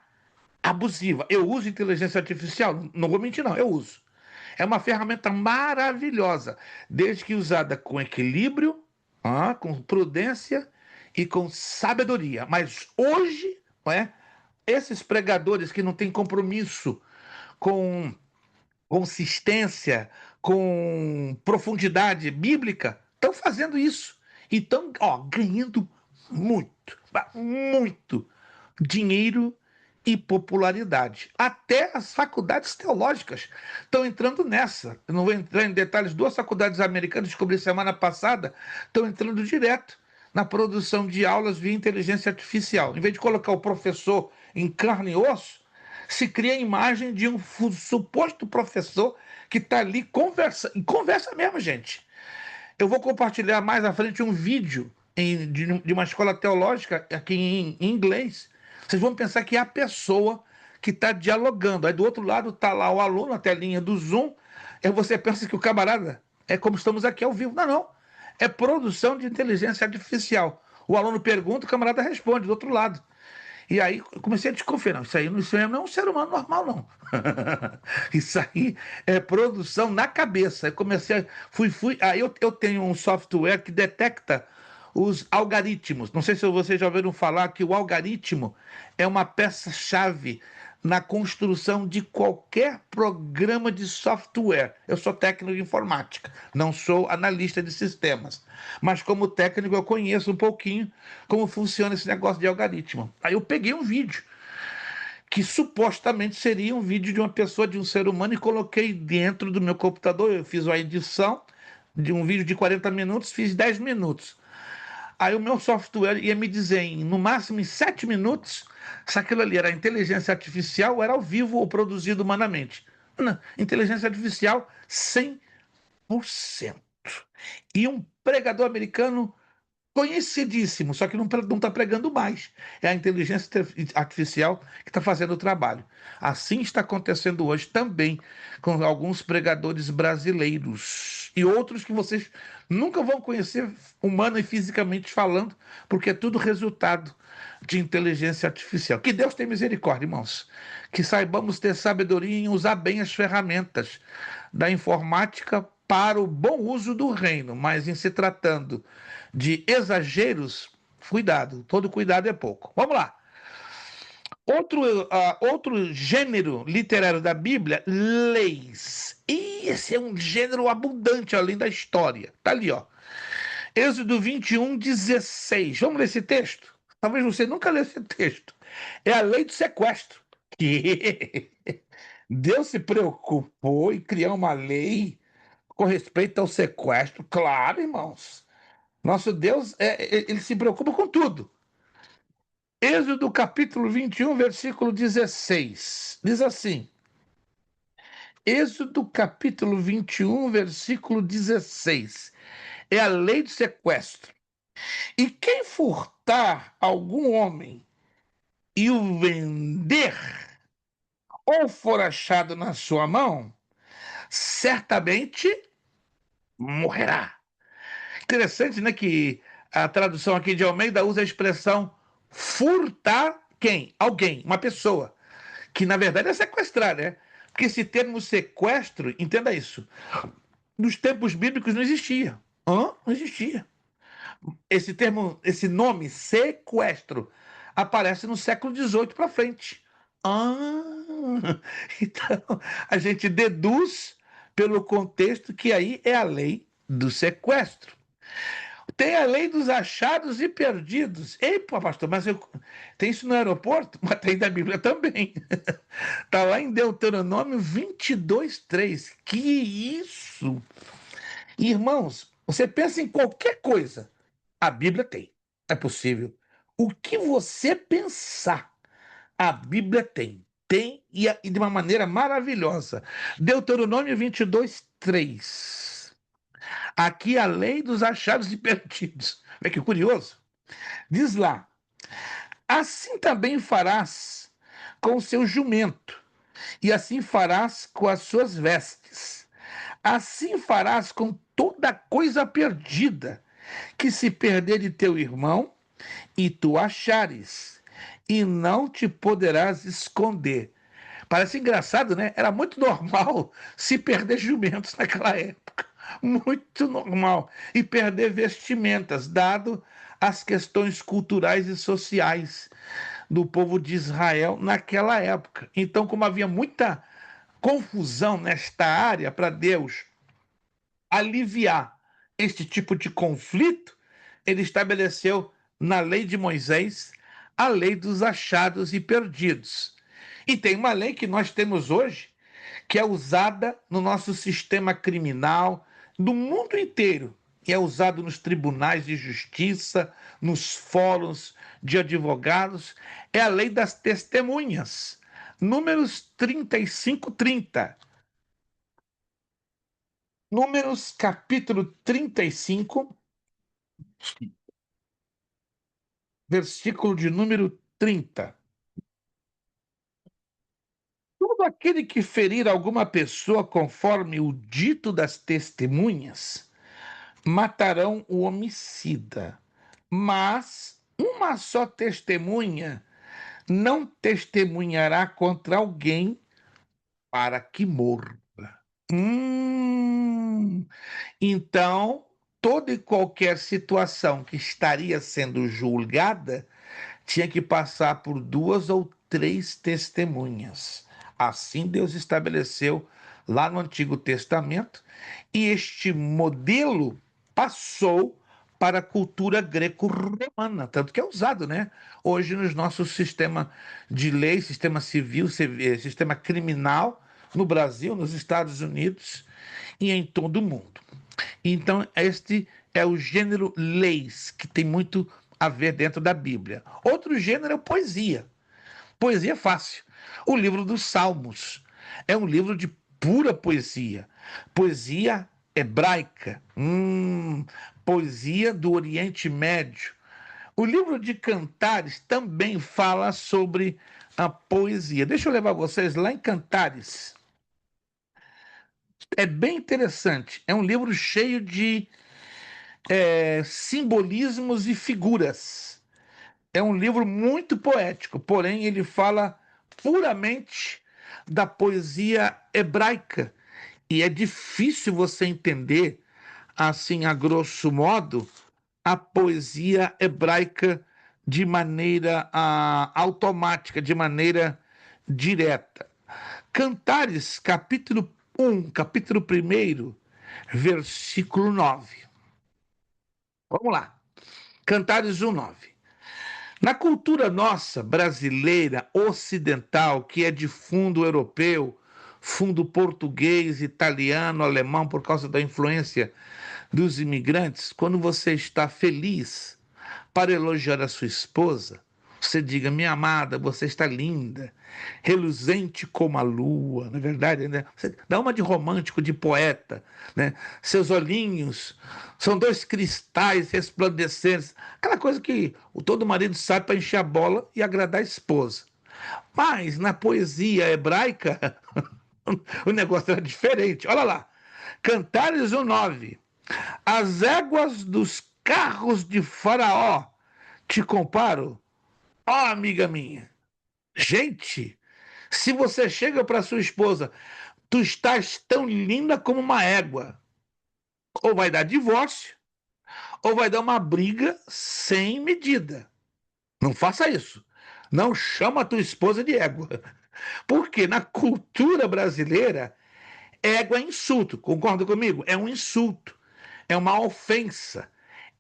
Speaker 1: abusiva. Eu uso inteligência artificial? Não vou mentir, não. Eu uso. É uma ferramenta maravilhosa, desde que usada com equilíbrio, com prudência e com sabedoria. Mas hoje, não é? Esses pregadores que não têm compromisso com consistência, com profundidade bíblica, estão fazendo isso. E estão ganhando muito, muito dinheiro e popularidade. Até as faculdades teológicas estão entrando nessa. Eu não vou entrar em detalhes, 2 faculdades americanas, descobri semana passada, estão entrando direto na produção de aulas via inteligência artificial. Em vez de colocar o professor em carne e osso, se cria a imagem de um suposto professor que está ali e conversa mesmo, gente. Eu vou compartilhar mais à frente um vídeo de uma escola teológica aqui em inglês. Vocês vão pensar que é a pessoa que está dialogando. Aí do outro lado está lá o aluno, a telinha do Zoom. Aí você pensa que o camarada é como estamos aqui ao vivo. Não, não. É produção de inteligência artificial. O aluno pergunta, o camarada responde do outro lado. E aí eu comecei a desconfiar, não, isso aí não é um ser humano normal, não. Isso aí é produção na cabeça. Aí comecei, aí eu tenho um software que detecta os algoritmos. Não sei se vocês já ouviram falar que o algoritmo é uma peça-chave na construção de qualquer programa de software. Eu sou técnico de informática, não sou analista de sistemas. Mas como técnico eu conheço um pouquinho como funciona esse negócio de algoritmo. Aí eu peguei um vídeo que supostamente seria um vídeo de uma pessoa, de um ser humano, e coloquei dentro do meu computador. Eu fiz uma edição de um vídeo de 40 minutos, fiz 10 minutos. Aí o meu software ia me dizer, no máximo em 7 minutos, se aquilo ali era inteligência artificial ou era ao vivo ou produzido humanamente. Não, inteligência artificial 100%. E um pregador americano conhecidíssimo, só que não está pregando mais. É a inteligência artificial que está fazendo o trabalho. Assim está acontecendo hoje também com alguns pregadores brasileiros e outros que vocês nunca vão conhecer, humano e fisicamente falando, porque é tudo resultado de inteligência artificial. Que Deus tenha misericórdia, irmãos. Que saibamos ter sabedoria em usar bem as ferramentas da informática para o bom uso do reino, mas em se tratando de exageros, cuidado, todo cuidado é pouco. Vamos lá. Outro gênero literário da Bíblia, leis. E esse é um gênero abundante além da história. Tá ali, ó. Êxodo 21, 16. Vamos ler esse texto? Talvez você nunca leu esse texto. É a lei do sequestro. Que Deus se preocupou em criar uma lei com respeito ao sequestro. Claro, irmãos. Nosso Deus, ele se preocupa com tudo. Êxodo capítulo 21, versículo 16. Diz assim. Êxodo capítulo 21, versículo 16. É a lei do sequestro. E quem furtar algum homem e o vender, ou for achado na sua mão, certamente morrerá. Interessante, né, que a tradução aqui de Almeida usa a expressão furtar quem? Alguém, uma pessoa, que na verdade é sequestrar, né? Porque esse termo sequestro, entenda isso, nos tempos bíblicos não existia. Não existia. Esse termo, esse nome, sequestro, aparece no século XVIII para frente. Então a gente deduz pelo contexto que aí é a lei do sequestro. Tem a lei dos achados e perdidos. Ei, pastor, mas tem isso no aeroporto? Mas tem da Bíblia também. Está lá em Deuteronômio 22, 3. Que isso? Irmãos, você pensa em qualquer coisa, a Bíblia tem. É possível. O que você pensar, a Bíblia tem. Tem e de uma maneira maravilhosa. Deuteronômio 22:3. Aqui a lei dos achados e perdidos. Olha que curioso. Diz lá: assim também farás com o seu jumento, e assim farás com as suas vestes. Assim farás com toda coisa perdida, que se perder de teu irmão, e tu achares, e não te poderás esconder. Parece engraçado, né? Era muito normal se perder jumentos naquela época. Muito normal. E perder vestimentas, dado as questões culturais e sociais do povo de Israel naquela época. Então, como havia muita confusão nesta área, para Deus aliviar este tipo de conflito, ele estabeleceu na lei de Moisés a lei dos achados e perdidos. E tem uma lei que nós temos hoje, que é usada no nosso sistema criminal do mundo inteiro, e é usado nos tribunais de justiça, nos fóruns de advogados, é a lei das testemunhas. Números 35:30. Números capítulo 35, versículo de número 30. Todo aquele que ferir alguma pessoa conforme o dito das testemunhas, matarão o homicida. Mas uma só testemunha não testemunhará contra alguém para que morra. Então, toda e qualquer situação que estaria sendo julgada tinha que passar por 2 ou 3 testemunhas. Assim Deus estabeleceu lá no Antigo Testamento, e este modelo passou para a cultura greco-romana, tanto que é usado, né? Hoje no nosso sistema de lei, sistema civil, sistema criminal, no Brasil, nos Estados Unidos e em todo o mundo. Então, este é o gênero leis, que tem muito a ver dentro da Bíblia. Outro gênero é poesia. Poesia é fácil. O livro dos Salmos é um livro de pura poesia. Poesia hebraica. Poesia do Oriente Médio. O livro de Cantares também fala sobre a poesia. Deixa eu levar vocês lá em Cantares. É bem interessante. É um livro cheio de simbolismos e figuras. É um livro muito poético, porém ele fala puramente da poesia hebraica. E é difícil você entender, assim, a grosso modo, a poesia hebraica de maneira automática, de maneira direta. Cantares, capítulo 1, versículo 9. Vamos lá. Cantares 1:9. Na cultura nossa, brasileira, ocidental, que é de fundo europeu, fundo português, italiano, alemão, por causa da influência dos imigrantes, quando você está feliz para elogiar a sua esposa, você diga: minha amada, você está linda, reluzente como a lua, não é verdade, né? Você dá uma de romântico, de poeta, né? Seus olhinhos são 2 cristais resplandecentes, aquela coisa que todo marido sabe para encher a bola e agradar a esposa. Mas na poesia hebraica, o negócio era diferente. Olha lá, Cantares 1:9. As éguas dos carros de Faraó te comparo, ó amiga minha. Gente, se você chega para sua esposa, tu estás tão linda como uma égua, ou vai dar divórcio, ou vai dar uma briga sem medida. Não faça isso. Não chama a tua esposa de égua. Porque na cultura brasileira, égua é insulto. Concorda comigo? É um insulto. É uma ofensa.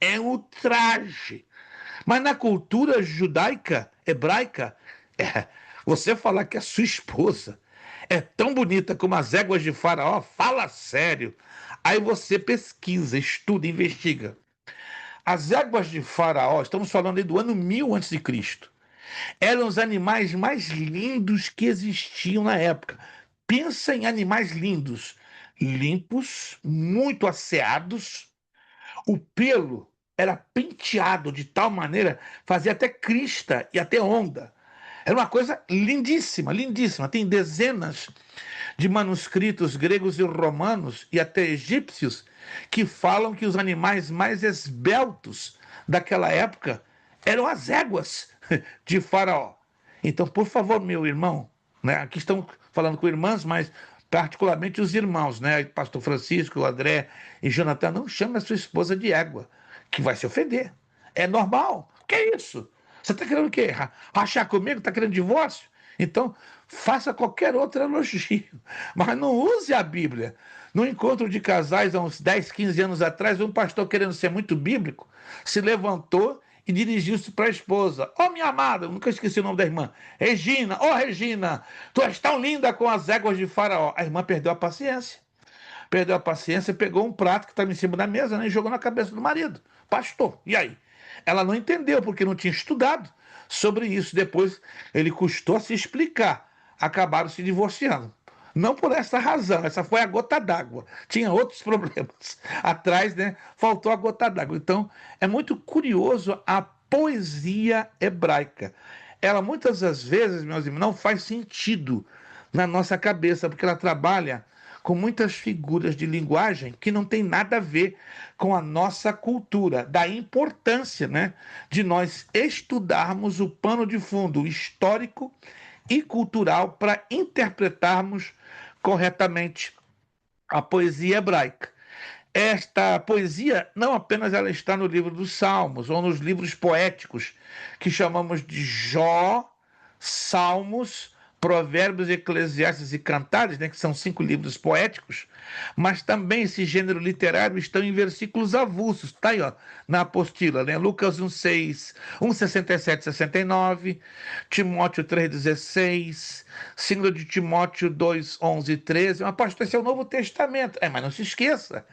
Speaker 1: É um ultraje. Mas na cultura judaica, hebraica, você falar que a sua esposa é tão bonita como as éguas de Faraó, fala sério. Aí você pesquisa, estuda, investiga. As éguas de Faraó, estamos falando aí do ano 1000 a.C., eram os animais mais lindos que existiam na época. Pensa em animais lindos, limpos, muito asseados. O pelo era penteado de tal maneira, fazia até crista e até onda. Era uma coisa lindíssima, lindíssima. Tem dezenas de manuscritos gregos e romanos e até egípcios que falam que os animais mais esbeltos daquela época eram as éguas de Faraó. Então, por favor, meu irmão, né, aqui estão falando com irmãs, mas particularmente os irmãos, né, Pastor Francisco, André e Jonathan, não chame a sua esposa de égua, que vai se ofender. É normal. Que é isso? Você está querendo o quê? Rachar comigo? Está querendo divórcio? Então, faça qualquer outro elogio, mas não use a Bíblia. No encontro de casais, há uns 10, 15 anos atrás, um pastor, querendo ser muito bíblico, se levantou e dirigiu-se para a esposa. Ó, minha amada, eu nunca esqueci o nome da irmã. Regina, Regina, tu és tão linda com as éguas de Faraó. A irmã perdeu a paciência. Perdeu a paciência, pegou um prato que estava em cima da mesa, né, e jogou na cabeça do marido. Pastor, e aí? Ela não entendeu, porque não tinha estudado sobre isso. Depois ele custou a se explicar. Acabaram se divorciando. Não por essa razão, essa foi a gota d'água. Tinha outros problemas atrás, né? Faltou a gota d'água. Então, é muito curioso a poesia hebraica. Ela, muitas das vezes, meus irmãos, não faz sentido na nossa cabeça, porque ela trabalha com muitas figuras de linguagem que não tem nada a ver com a nossa cultura. Da importância, né, de nós estudarmos o pano de fundo histórico e cultural para interpretarmos corretamente a poesia hebraica. Esta poesia não apenas ela está no livro dos Salmos ou nos livros poéticos que chamamos de Jó, Salmos, Provérbios, Eclesiastes e Cantares, né, que são 5 livros poéticos, mas também esse gênero literário está em versículos avulsos, está aí, ó, na apostila, né? Lucas 1,6, 1,67, 69, Timóteo 3,16, 2 de Timóteo 2, 11 e 13, mas pastor, esse é o Novo Testamento. Mas não se esqueça,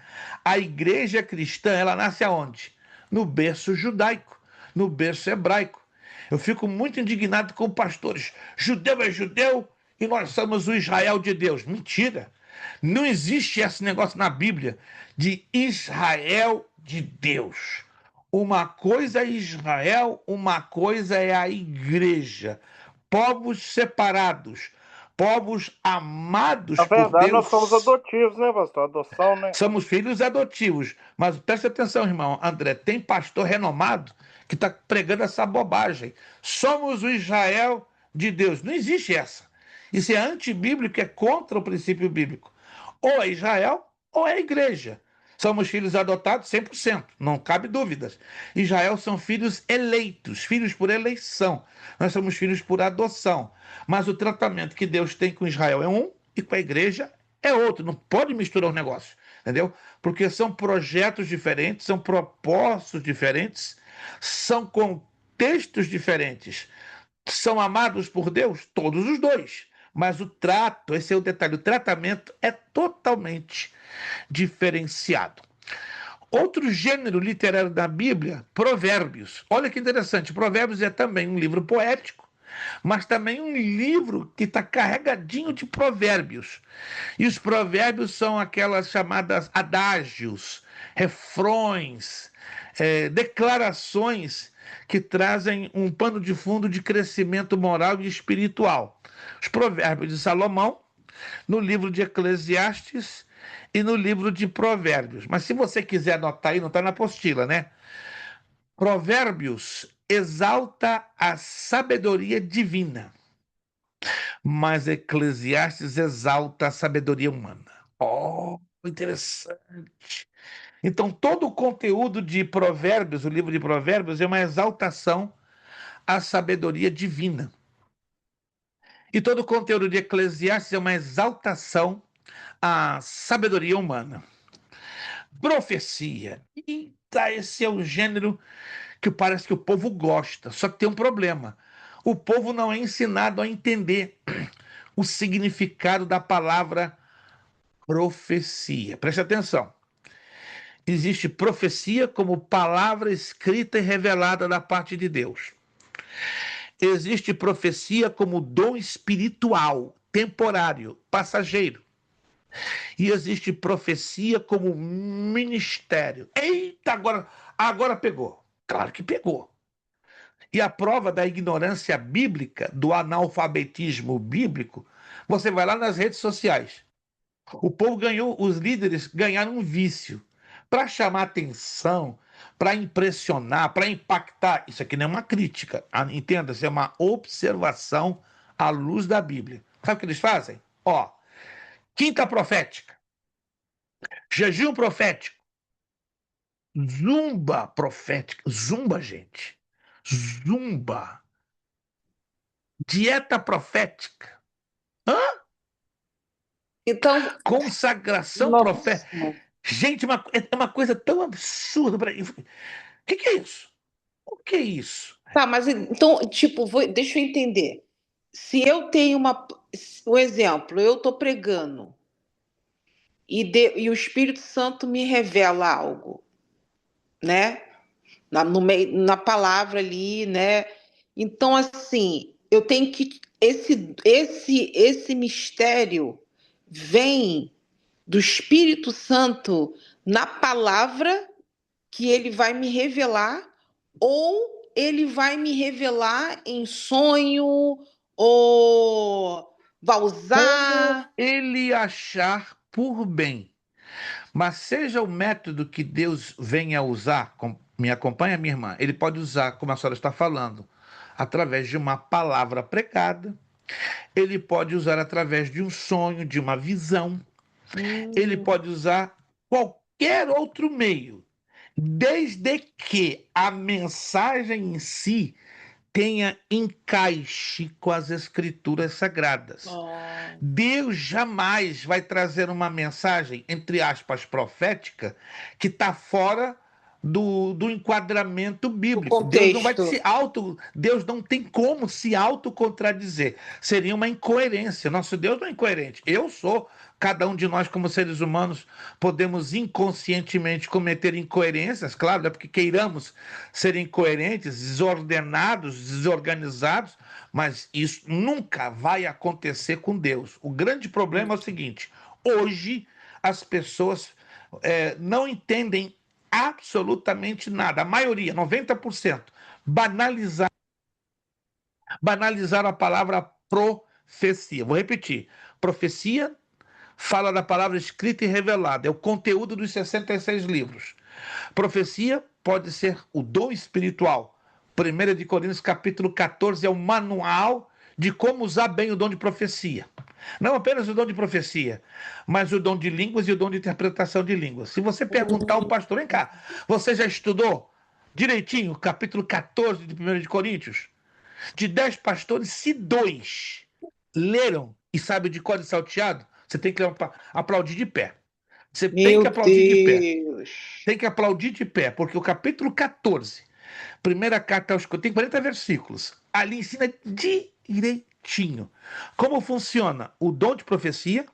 Speaker 1: a igreja cristã, ela nasce aonde? No berço judaico, no berço hebraico. Eu fico muito indignado com pastores. Judeu é judeu e nós somos o Israel de Deus. Mentira. Não existe esse negócio na Bíblia de Israel de Deus. Uma coisa é Israel, uma coisa é a igreja. Povos separados, povos amados
Speaker 2: Na
Speaker 1: por
Speaker 2: verdade,
Speaker 1: Deus.
Speaker 2: nós somos adotivos, né, pastor? Adoção, né?
Speaker 1: Somos filhos adotivos. Mas preste atenção, irmão André, tem pastor renomado que está pregando essa bobagem. Somos o Israel de Deus. Não existe essa. Isso é antibíblico, é contra o princípio bíblico. Ou é Israel ou é a igreja. Somos filhos adotados 100%, não cabe dúvidas. Israel são filhos eleitos, filhos por eleição. Nós somos filhos por adoção. Mas o tratamento que Deus tem com Israel é um e com a igreja é outro. Não pode misturar os negócios, entendeu? Porque são projetos diferentes, são propósitos diferentes, são contextos diferentes. São amados por Deus? Todos os dois. Mas o trato, esse é o detalhe, o tratamento é totalmente diferenciado. Outro gênero literário da Bíblia, Provérbios. Olha que interessante, Provérbios é também um livro poético, mas também um livro que está carregadinho de provérbios. E os provérbios são aquelas chamadas adágios, refrões, declarações que trazem um pano de fundo de crescimento moral e espiritual. Os provérbios de Salomão, no livro de Eclesiastes e no livro de Provérbios. Mas se você quiser anotar aí, não está na apostila, né? Provérbios exalta a sabedoria divina, mas Eclesiastes exalta a sabedoria humana. Oh, interessante. Então, todo o conteúdo de Provérbios, o livro de Provérbios, é uma exaltação à sabedoria divina. E todo o conteúdo de Eclesiastes é uma exaltação à sabedoria humana. Profecia. Eita, esse é o gênero que parece que o povo gosta, só que tem um problema. O povo não é ensinado a entender o significado da palavra profecia. Preste atenção. Existe profecia como palavra escrita e revelada da parte de Deus. Existe profecia como dom espiritual, temporário, passageiro. E existe profecia como ministério. Eita, agora pegou. Claro que pegou. E a prova da ignorância bíblica, do analfabetismo bíblico, você vai lá nas redes sociais. O povo ganhou, os líderes ganharam um vício para chamar atenção, para impressionar, para impactar. Isso aqui não é uma crítica, entenda, isso é uma observação à luz da Bíblia. Sabe o que eles fazem? Ó, quinta profética, jejum profético, zumba profética, zumba, gente, zumba, dieta profética, hã?
Speaker 3: Então,
Speaker 1: Consagração
Speaker 3: nossa.
Speaker 1: profética. Gente, é uma coisa tão absurda. O que é isso? O que é isso?
Speaker 3: Tá, mas então, tipo, deixa eu entender. Se eu tenho um exemplo, eu estou pregando e o Espírito Santo me revela algo, né? No meio, na palavra ali, né? Então, assim, eu tenho que esse mistério vem do Espírito Santo na palavra que ele vai me revelar, ou ele vai me revelar em sonho, ou vai
Speaker 1: Como
Speaker 3: usar.
Speaker 1: ele achar por bem. Mas seja o método que Deus venha a usar, me acompanha, minha irmã, ele pode usar, como a senhora está falando, através de uma palavra pregada, ele pode usar através de um sonho, de uma visão, ele pode usar qualquer outro meio, desde que a mensagem em si tenha encaixe com as escrituras sagradas.
Speaker 3: Oh.
Speaker 1: Deus jamais vai trazer uma mensagem, entre aspas, profética, que está fora do enquadramento bíblico.
Speaker 3: Contexto.
Speaker 1: Deus não tem como se autocontradizir. Seria uma incoerência. Nosso Deus não é incoerente. Cada um de nós, como seres humanos, podemos inconscientemente cometer incoerências, claro, não é porque queiramos ser incoerentes, desordenados, desorganizados, mas isso nunca vai acontecer com Deus. O grande problema é o seguinte: hoje as pessoas não entendem absolutamente nada. A maioria, 90%, banalizaram a palavra profecia. Vou repetir. Profecia fala da palavra escrita e revelada. É o conteúdo dos 66 livros. Profecia pode ser o dom espiritual. 1 de Coríntios capítulo 14 é o manual de como usar bem o dom de profecia. Não apenas o dom de profecia, mas o dom de línguas e o dom de interpretação de línguas. Se você perguntar ao pastor, vem cá, você já estudou direitinho o capítulo 14 de 1 de Coríntios? De 10 pastores, se 2 leram e sabem de cor e salteado, você tem que aplaudir de pé. Você tem que aplaudir de pé. Tem que aplaudir de pé, porque o capítulo 14, primeira carta aos Coríntios, tem 40 versículos. Ali ensina direitinho como funciona o dom de profecia,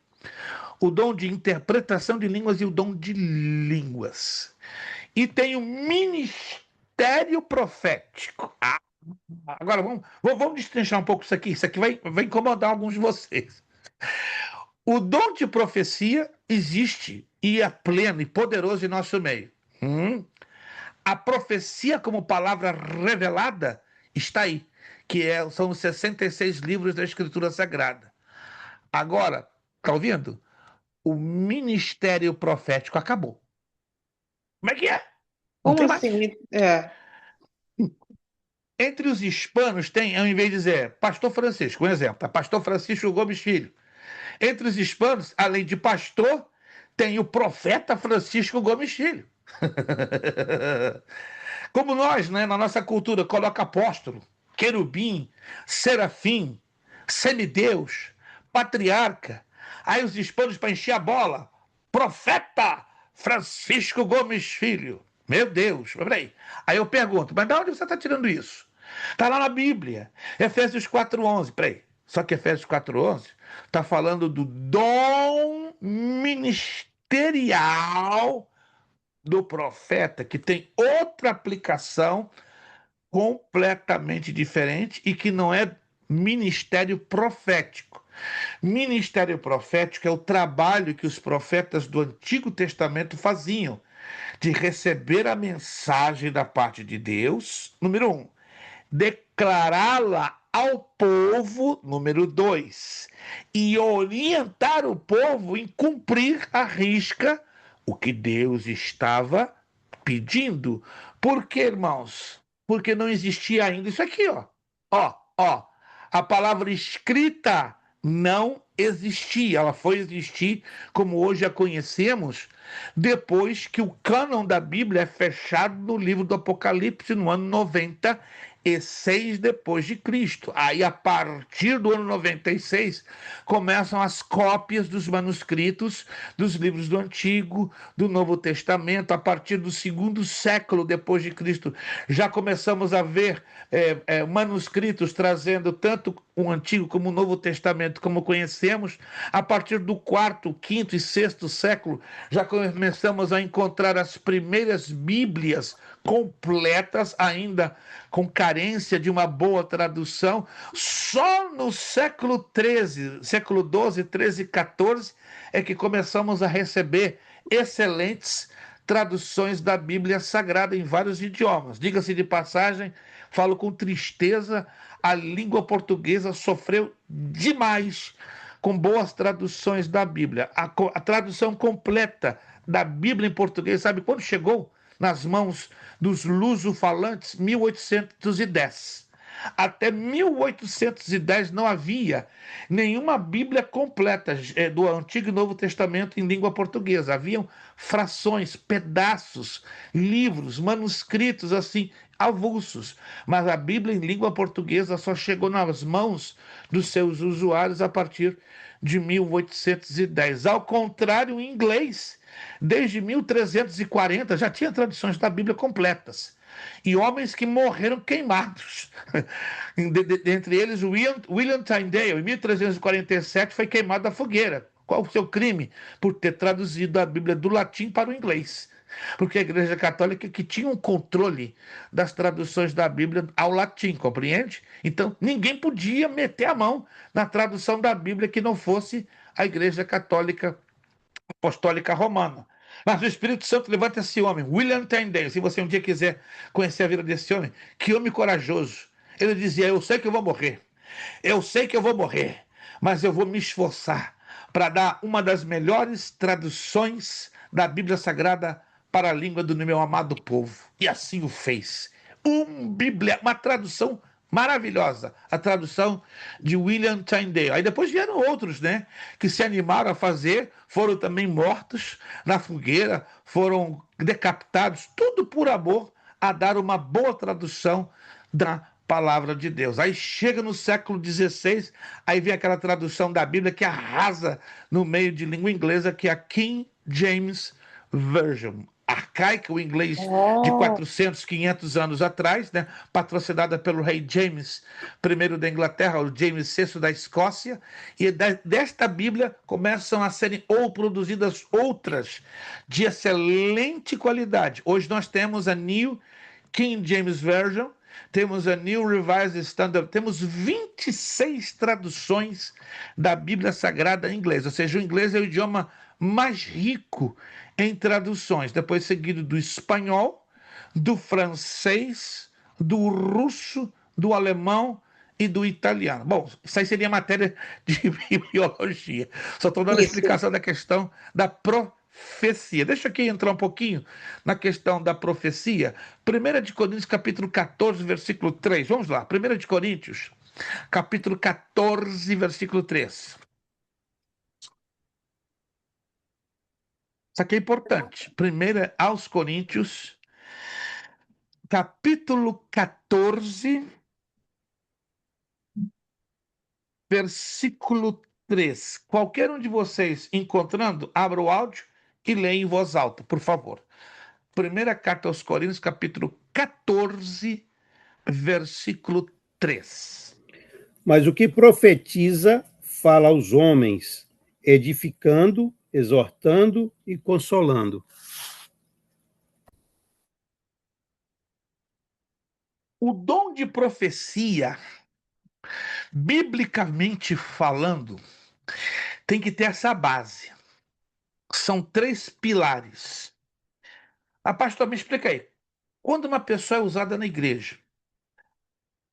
Speaker 1: o dom de interpretação de línguas e o dom de línguas. E tem o ministério profético. Agora vamos destrinchar um pouco isso aqui. Isso aqui vai incomodar alguns de vocês. O dom de profecia existe e é pleno e poderoso em nosso meio. A profecia como palavra revelada está aí, são os 66 livros da Escritura Sagrada. Agora, tá ouvindo? O ministério profético acabou. Como é que é? Não
Speaker 3: Como
Speaker 1: tem mais.
Speaker 3: assim?
Speaker 1: Entre os hispanos tem, ao invés de dizer pastor Francisco, um exemplo, tá? Pastor Francisco Gomes Filho. Entre os hispanos, além de pastor, tem o profeta Francisco Gomes Filho. Como nós, né, na nossa cultura, coloca apóstolo, querubim, serafim, semideus, patriarca. Aí os hispanos, para encher a bola, profeta Francisco Gomes Filho. Meu Deus, peraí. Aí eu pergunto, mas de onde você está tirando isso? Está lá na Bíblia, Efésios 4:11. Peraí, só que Efésios 4:11 está falando do dom ministerial do profeta, que tem outra aplicação completamente diferente e que não é ministério profético. Ministério profético é o trabalho que os profetas do Antigo Testamento faziam, de receber a mensagem da parte de Deus, número 1, declará-la ao povo, número 2, e orientar o povo em cumprir à risca o que Deus estava pedindo. Por quê, irmãos? Porque não existia ainda isso aqui, ó. Ó. A palavra escrita não existia. Ela foi existir como hoje a conhecemos depois que o cânon da Bíblia é fechado no livro do Apocalipse no ano 96 depois de Cristo. Aí, a partir do ano 96, começam as cópias dos manuscritos dos livros do Antigo, do Novo Testamento. A partir do segundo século depois de Cristo, já começamos a ver manuscritos trazendo tanto o Antigo como o Novo Testamento como conhecemos. A partir do quarto, quinto e sexto século, já começamos a encontrar as primeiras Bíblias completas, ainda com carência de uma boa tradução. Só no século XIII, século XII, XIII e XIV, é que começamos a receber excelentes traduções da Bíblia Sagrada em vários idiomas. Diga-se de passagem, falo com tristeza, a língua portuguesa sofreu demais com boas traduções da Bíblia. A tradução completa da Bíblia em português, sabe quando chegou nas mãos dos lusofalantes? 1810. Até 1810 não havia nenhuma Bíblia completa do Antigo e Novo Testamento em língua portuguesa. Haviam frações, pedaços, livros, manuscritos assim, avulsos. Mas a Bíblia em língua portuguesa só chegou nas mãos dos seus usuários a partir de 1810. Ao contrário, em inglês, desde 1340 já tinha traduções da Bíblia completas. E homens que morreram queimados. Entre eles, William Tyndale, em 1347, foi queimado à fogueira. Qual o seu crime? Por ter traduzido a Bíblia do latim para o inglês. Porque a Igreja Católica que tinha um controle das traduções da Bíblia ao latim, compreende? Então, ninguém podia meter a mão na tradução da Bíblia que não fosse a Igreja Católica Apostólica Romana. Mas o Espírito Santo levanta esse homem, William Tyndale. Se você um dia quiser conhecer a vida desse homem, que homem corajoso. Ele dizia: eu sei que eu vou morrer, mas eu vou me esforçar para dar uma das melhores traduções da Bíblia Sagrada para a língua do meu amado povo. E assim o fez. Uma tradução maravilhosa, a tradução de William Tyndale. Aí depois vieram outros, né, que se animaram a fazer, foram também mortos na fogueira, foram decapitados, tudo por amor a dar uma boa tradução da palavra de Deus. Aí chega no século XVI, aí vem aquela tradução da Bíblia que arrasa no meio de língua inglesa, que é a King James Version. Arcaica, o inglês de 400, 500 anos atrás, né, patrocinada pelo rei James I da Inglaterra, o James VI da Escócia, e desta Bíblia começam a serem produzidas outras de excelente qualidade. Hoje nós temos a New King James Version, temos a New Revised Standard, temos 26 traduções da Bíblia Sagrada em inglês, ou seja, o inglês é o idioma mais rico em traduções, depois seguido do espanhol, do francês, do russo, do alemão e do italiano. Bom, isso aí seria matéria de biologia. Só estou dando a explicação da questão da profecia. Deixa aqui entrar um pouquinho na questão da profecia. 1 de Coríntios, capítulo 14, versículo 3. Vamos lá. 1 de Coríntios, capítulo 14, versículo 3. Isso aqui é importante. 1 aos Coríntios, capítulo 14, versículo 3. Qualquer um de vocês encontrando, abra o áudio e leia em voz alta, por favor. Primeira carta aos Coríntios, capítulo 14, versículo 3.
Speaker 4: Mas o que profetiza, fala aos homens, edificando, exortando e consolando.
Speaker 1: O dom de profecia, biblicamente falando, tem que ter essa base. São 3 pilares. Pastor, me explica aí. Quando uma pessoa é usada na igreja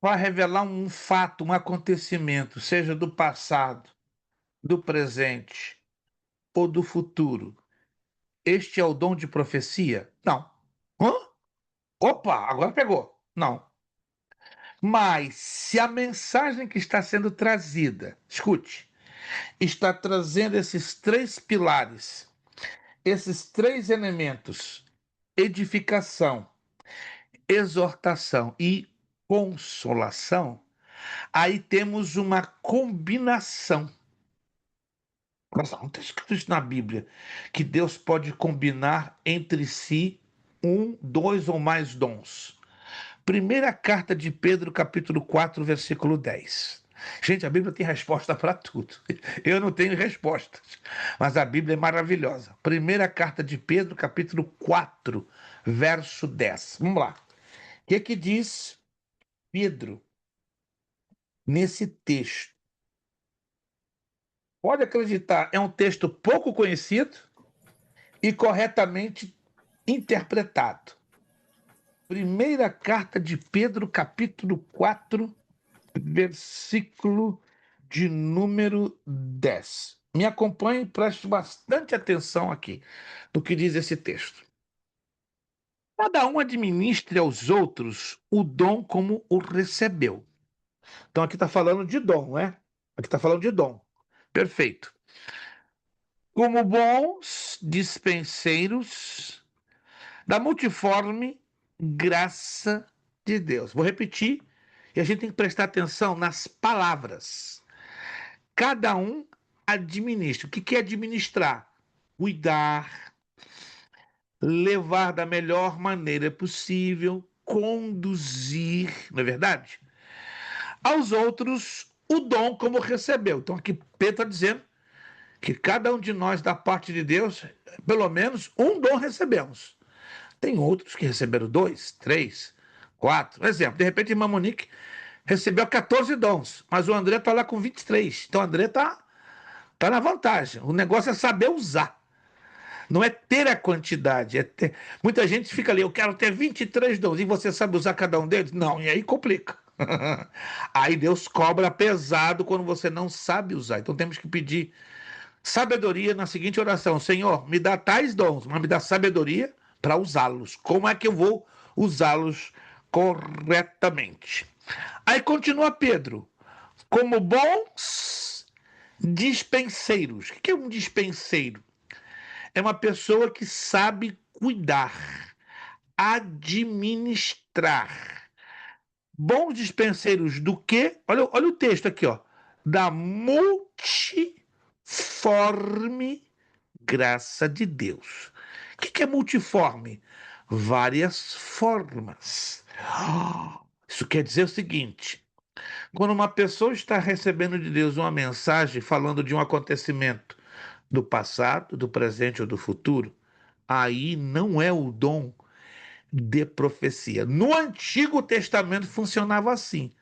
Speaker 1: para revelar um fato, um acontecimento, seja do passado, do presente ou do futuro, este é o dom de profecia? Não. Hã? Opa, agora pegou. Não. Mas se a mensagem que está sendo trazida, escute, está trazendo esses 3 pilares, esses 3 elementos: edificação, exortação e consolação, aí temos uma combinação. Mas não está escrito isso na Bíblia, que Deus pode combinar entre si 1, 2 ou mais dons. Primeira carta de Pedro, capítulo 4, versículo 10. Gente, a Bíblia tem resposta para tudo. Eu não tenho respostas, mas a Bíblia é maravilhosa. Primeira carta de Pedro, capítulo 4, verso 10. Vamos lá. O que diz Pedro nesse texto? Pode acreditar, é um texto pouco conhecido e corretamente interpretado. Primeira carta de Pedro, capítulo 4, versículo de número 10. Me acompanhe e preste bastante atenção aqui no que diz esse texto. Cada um administre aos outros o dom como o recebeu. Então aqui está falando de dom, né? Aqui está falando de dom. Perfeito. Como bons dispenseiros da multiforme graça de Deus. Vou repetir, e a gente tem que prestar atenção nas palavras. Cada um administra. O que é administrar? Cuidar, levar da melhor maneira possível, conduzir, não é verdade? Aos outros o dom como recebeu. Então aqui Pedro está dizendo que cada um de nós, da parte de Deus, pelo menos um dom recebemos. Tem outros que receberam 2, 3, 4. Por exemplo, de repente a irmã Monique recebeu 14 dons, mas o André está lá com 23. Então o André está na vantagem. O negócio é saber usar. Não é ter a quantidade. Muita gente fica ali, eu quero ter 23 dons, e você sabe usar cada um deles? Não, e aí complica. Aí Deus cobra pesado quando você não sabe usar. Então temos que pedir sabedoria na seguinte oração: Senhor, me dá tais dons, mas me dá sabedoria para usá-los. Como é que eu vou usá-los corretamente? Aí continua Pedro, como bons dispenseiros. O que é um dispenseiro? É uma pessoa que sabe cuidar, administrar. Bons dispenseiros do quê? Olha o texto aqui, ó. Da multiforme graça de Deus. O que é multiforme? Várias formas. Isso quer dizer o seguinte: quando uma pessoa está recebendo de Deus uma mensagem falando de um acontecimento do passado, do presente ou do futuro, aí não é o dom de profecia. No Antigo Testamento funcionava assim.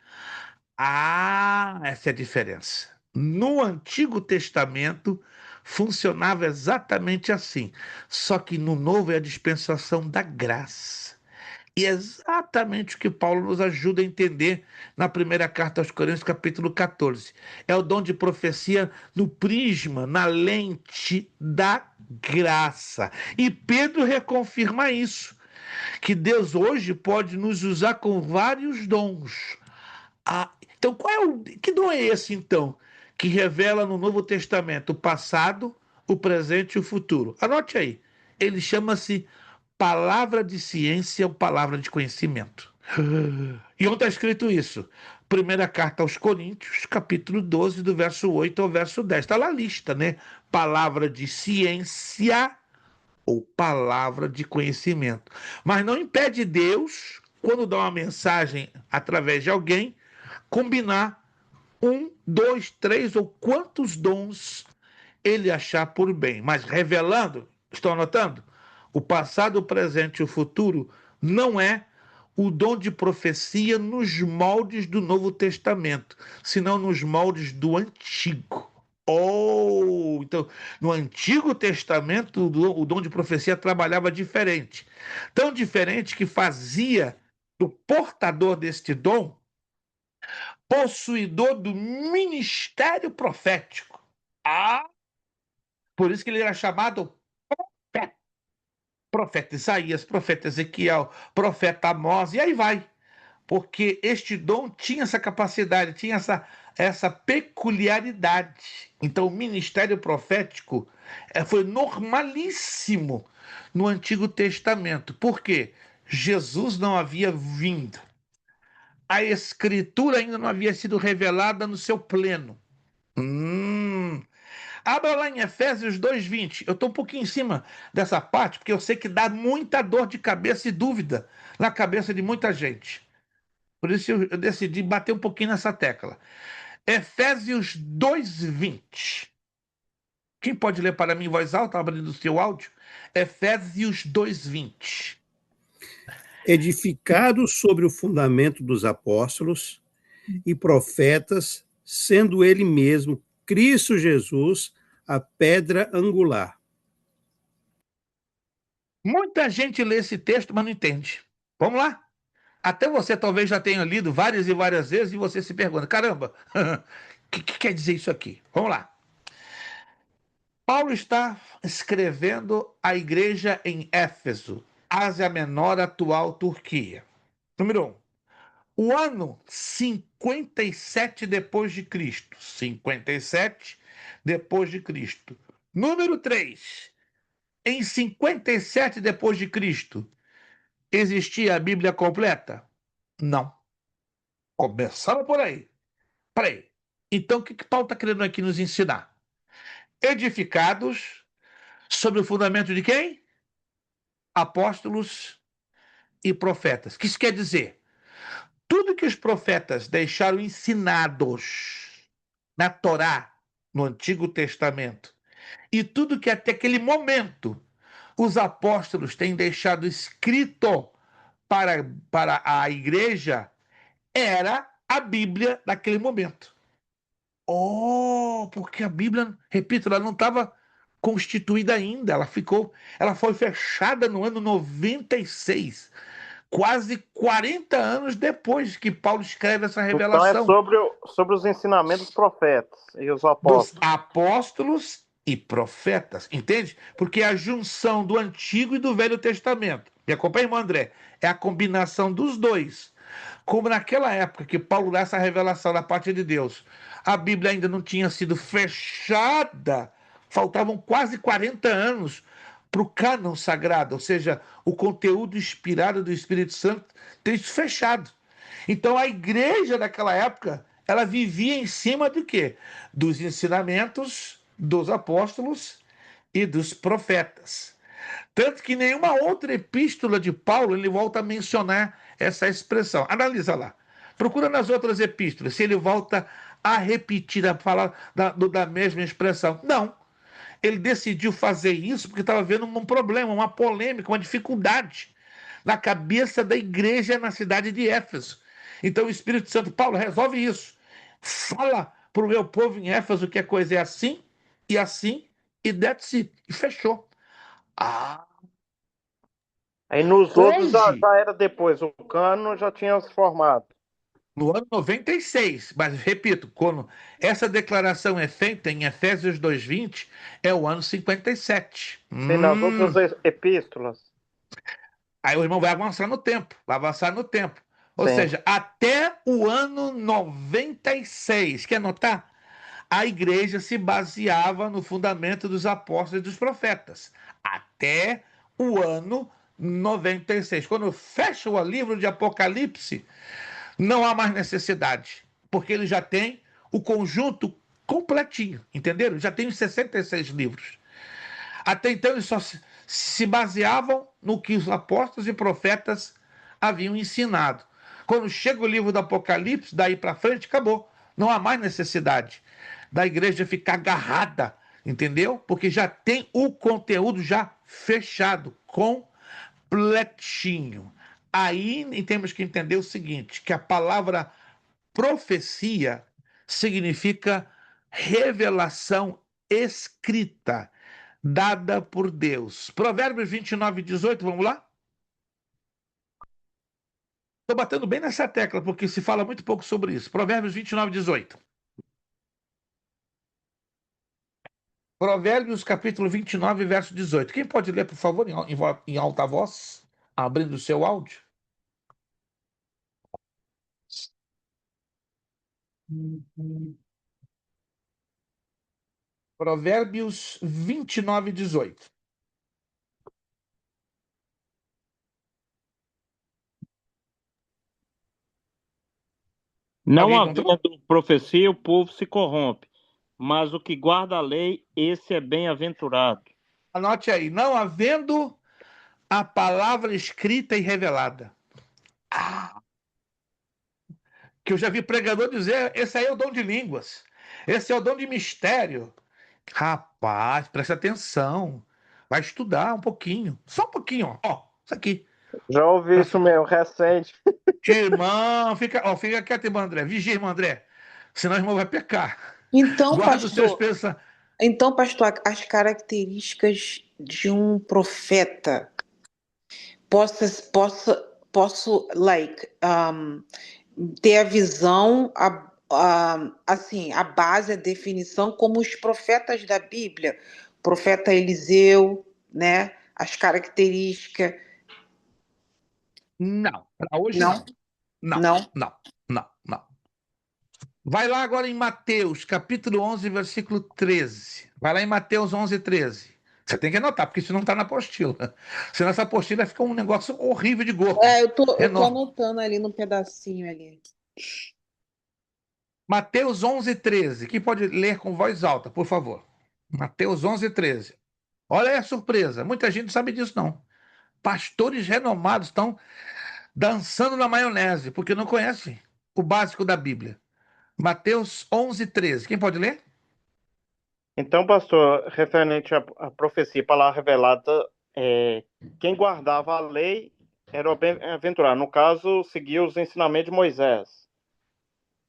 Speaker 1: Essa é a diferença. No Antigo Testamento funcionava exatamente assim. Só que no Novo é a dispensação da graça. E é exatamente o que Paulo nos ajuda a entender na primeira carta aos Coríntios, capítulo 14. É o dom de profecia no prisma, na lente da graça. E Pedro reconfirma isso, que Deus hoje pode nos usar com vários dons. Então, que dom é esse, então, que revela no Novo Testamento o passado, o presente e o futuro? Anote aí. Ele chama-se palavra de ciência ou palavra de conhecimento. E onde está escrito isso? Primeira carta aos Coríntios, capítulo 12, do verso 8 ao verso 10. Está lá a lista, né? Palavra de ciência ou palavra de conhecimento. Mas não impede Deus, quando dá uma mensagem através de alguém, combinar 1, 2, 3 ou quantos dons ele achar por bem. Mas revelando, estão anotando? O passado, o presente e o futuro não é o dom de profecia nos moldes do Novo Testamento, senão nos moldes do Antigo. Então, no Antigo Testamento, o dom de profecia trabalhava diferente. Tão diferente que fazia do portador deste dom possuidor do ministério profético. Por isso que ele era chamado profeta. Profeta Isaías, profeta Ezequiel, profeta Amós, e aí vai. Porque este dom tinha essa capacidade, tinha essa peculiaridade. Então, o ministério profético foi normalíssimo no Antigo Testamento. Por quê? Jesus não havia vindo. A Escritura ainda não havia sido revelada no seu pleno. Abra lá em Efésios 2:20. Eu estou um pouquinho em cima dessa parte, porque eu sei que dá muita dor de cabeça e dúvida na cabeça de muita gente. Por isso eu decidi bater um pouquinho nessa tecla. Efésios 2:20. Quem pode ler para mim em voz alta, abrindo o seu áudio? Efésios 2:20.
Speaker 4: Edificados sobre o fundamento dos apóstolos e profetas, sendo ele mesmo, Cristo Jesus, a pedra angular.
Speaker 1: Muita gente lê esse texto, mas não entende. Vamos lá? Até você talvez já tenha lido várias e várias vezes e você se pergunta, caramba, o que quer dizer isso aqui? Vamos lá. Paulo está escrevendo à igreja em Éfeso, Ásia Menor, atual Turquia. Número 1. O ano 57 depois de Cristo. 57 depois de Cristo. Número 3. Em 57 depois de Cristo, existia a Bíblia completa? Não. Começando por aí. Peraí. Então, o que Paulo está querendo aqui nos ensinar? Edificados sobre o fundamento de quem? Apóstolos e profetas. O que isso quer dizer? Tudo que os profetas deixaram ensinados na Torá, no Antigo Testamento, e tudo que até aquele momento os apóstolos têm deixado escrito para a igreja, era a Bíblia daquele momento. Porque a Bíblia, repito, ela não estava constituída ainda, ela foi fechada no ano 96, quase 40 anos depois que Paulo escreve essa
Speaker 2: Então
Speaker 1: revelação.
Speaker 2: sobre os ensinamentos dos profetas e os
Speaker 1: Dos
Speaker 2: apóstolos.
Speaker 1: apóstolos e profetas, entende? Porque é a junção do Antigo e do Velho Testamento. Me acompanha, irmão André? É a combinação dos dois. Como naquela época que Paulo dá essa revelação da parte de Deus, a Bíblia ainda não tinha sido fechada, faltavam quase 40 anos para o cânon sagrado, ou seja, o conteúdo inspirado do Espírito Santo ter isso fechado. Então a igreja daquela época, ela vivia em cima do quê? Dos ensinamentos dos apóstolos e dos profetas. Tanto que nenhuma outra epístola de Paulo ele volta a mencionar essa expressão. Analisa lá. Procura nas outras epístolas se ele volta a repetir, a falar da mesma expressão. Não. Ele decidiu fazer isso porque estava vendo um problema, uma polêmica, uma dificuldade na cabeça da igreja na cidade de Éfeso. Então o Espírito Santo, Paulo, resolve isso. Fala para o meu povo em Éfeso que a coisa é assim, e that's it. E fechou.
Speaker 2: Aí nos outros
Speaker 1: Hoje,
Speaker 2: já era depois, o cano já tinha se formado.
Speaker 1: no ano 96, mas repito, quando essa declaração é feita em Efésios 2:20, é o ano 57.
Speaker 2: Sim, nas outras epístolas.
Speaker 1: Aí o irmão vai avançar no tempo, vai avançar no tempo. Ou
Speaker 2: Sim.
Speaker 1: seja, até o ano 96. Quer anotar? A igreja se baseava no fundamento dos apóstolos e dos profetas. Até o ano 96. Quando fecha o livro de Apocalipse, não há mais necessidade, porque ele já tem o conjunto completinho, entenderam? Já tem os 66 livros. Até então eles só se baseavam no que os apóstolos e profetas haviam ensinado. Quando chega o livro do Apocalipse, daí para frente, acabou. Não há mais necessidade da igreja ficar agarrada, entendeu? Porque já tem o conteúdo já fechado, completinho. aí temos que entender o seguinte, que a palavra profecia significa revelação escrita, dada por Deus. Provérbios 29:18, vamos lá? Estou batendo bem nessa tecla, porque se fala muito pouco sobre isso. Provérbios 29:18. Provérbios, capítulo 29, verso 18. Quem pode ler, por favor, em alta voz, abrindo o seu áudio? Provérbios 29:18.
Speaker 2: Não
Speaker 1: Alguém encontrou?
Speaker 2: havendo profecia, o povo se corrompe, mas o que guarda a lei, esse é bem-aventurado.
Speaker 1: Anote aí, não havendo a palavra escrita e revelada. Que eu já vi pregador dizer, esse aí é o dom de línguas, esse é o dom de mistério. Rapaz, presta atenção, vai estudar um pouquinho, só um pouquinho, ó, isso aqui.
Speaker 2: Já ouvi isso mesmo, recente.
Speaker 1: Irmão, fica quieto, irmão André, vigia, irmão André, senão o irmão vai pecar.
Speaker 3: Então,
Speaker 1: Guarda os seus
Speaker 3: pastor,
Speaker 1: pensamentos.
Speaker 3: então, pastor, as características de um profeta posso ter a visão, assim, a base, a definição, como os profetas da Bíblia, profeta Eliseu, né? As características.
Speaker 1: Não, para hoje
Speaker 3: Não,
Speaker 1: não. Não,
Speaker 3: não.
Speaker 1: não, não, não. Vai lá agora em Mateus, capítulo 11, versículo 13. Vai lá em Mateus 11, 13. Você tem que anotar, porque isso não está na apostila. Senão essa apostila fica um negócio horrível de gordo.
Speaker 3: Eu tô
Speaker 1: Enorme.
Speaker 3: anotando ali no pedacinho ali.
Speaker 1: Mateus 11, 13. Quem pode ler com voz alta, por favor? Mateus 11, 13. Olha aí a surpresa. Muita gente não sabe disso, não. Pastores renomados estão dançando na maionese, porque não conhecem o básico da Bíblia. Mateus 11, 13. Quem pode ler?
Speaker 2: Então, pastor, referente à profecia, palavra revelada, quem guardava a lei era o bem-aventurado. No caso, seguia os ensinamentos de Moisés.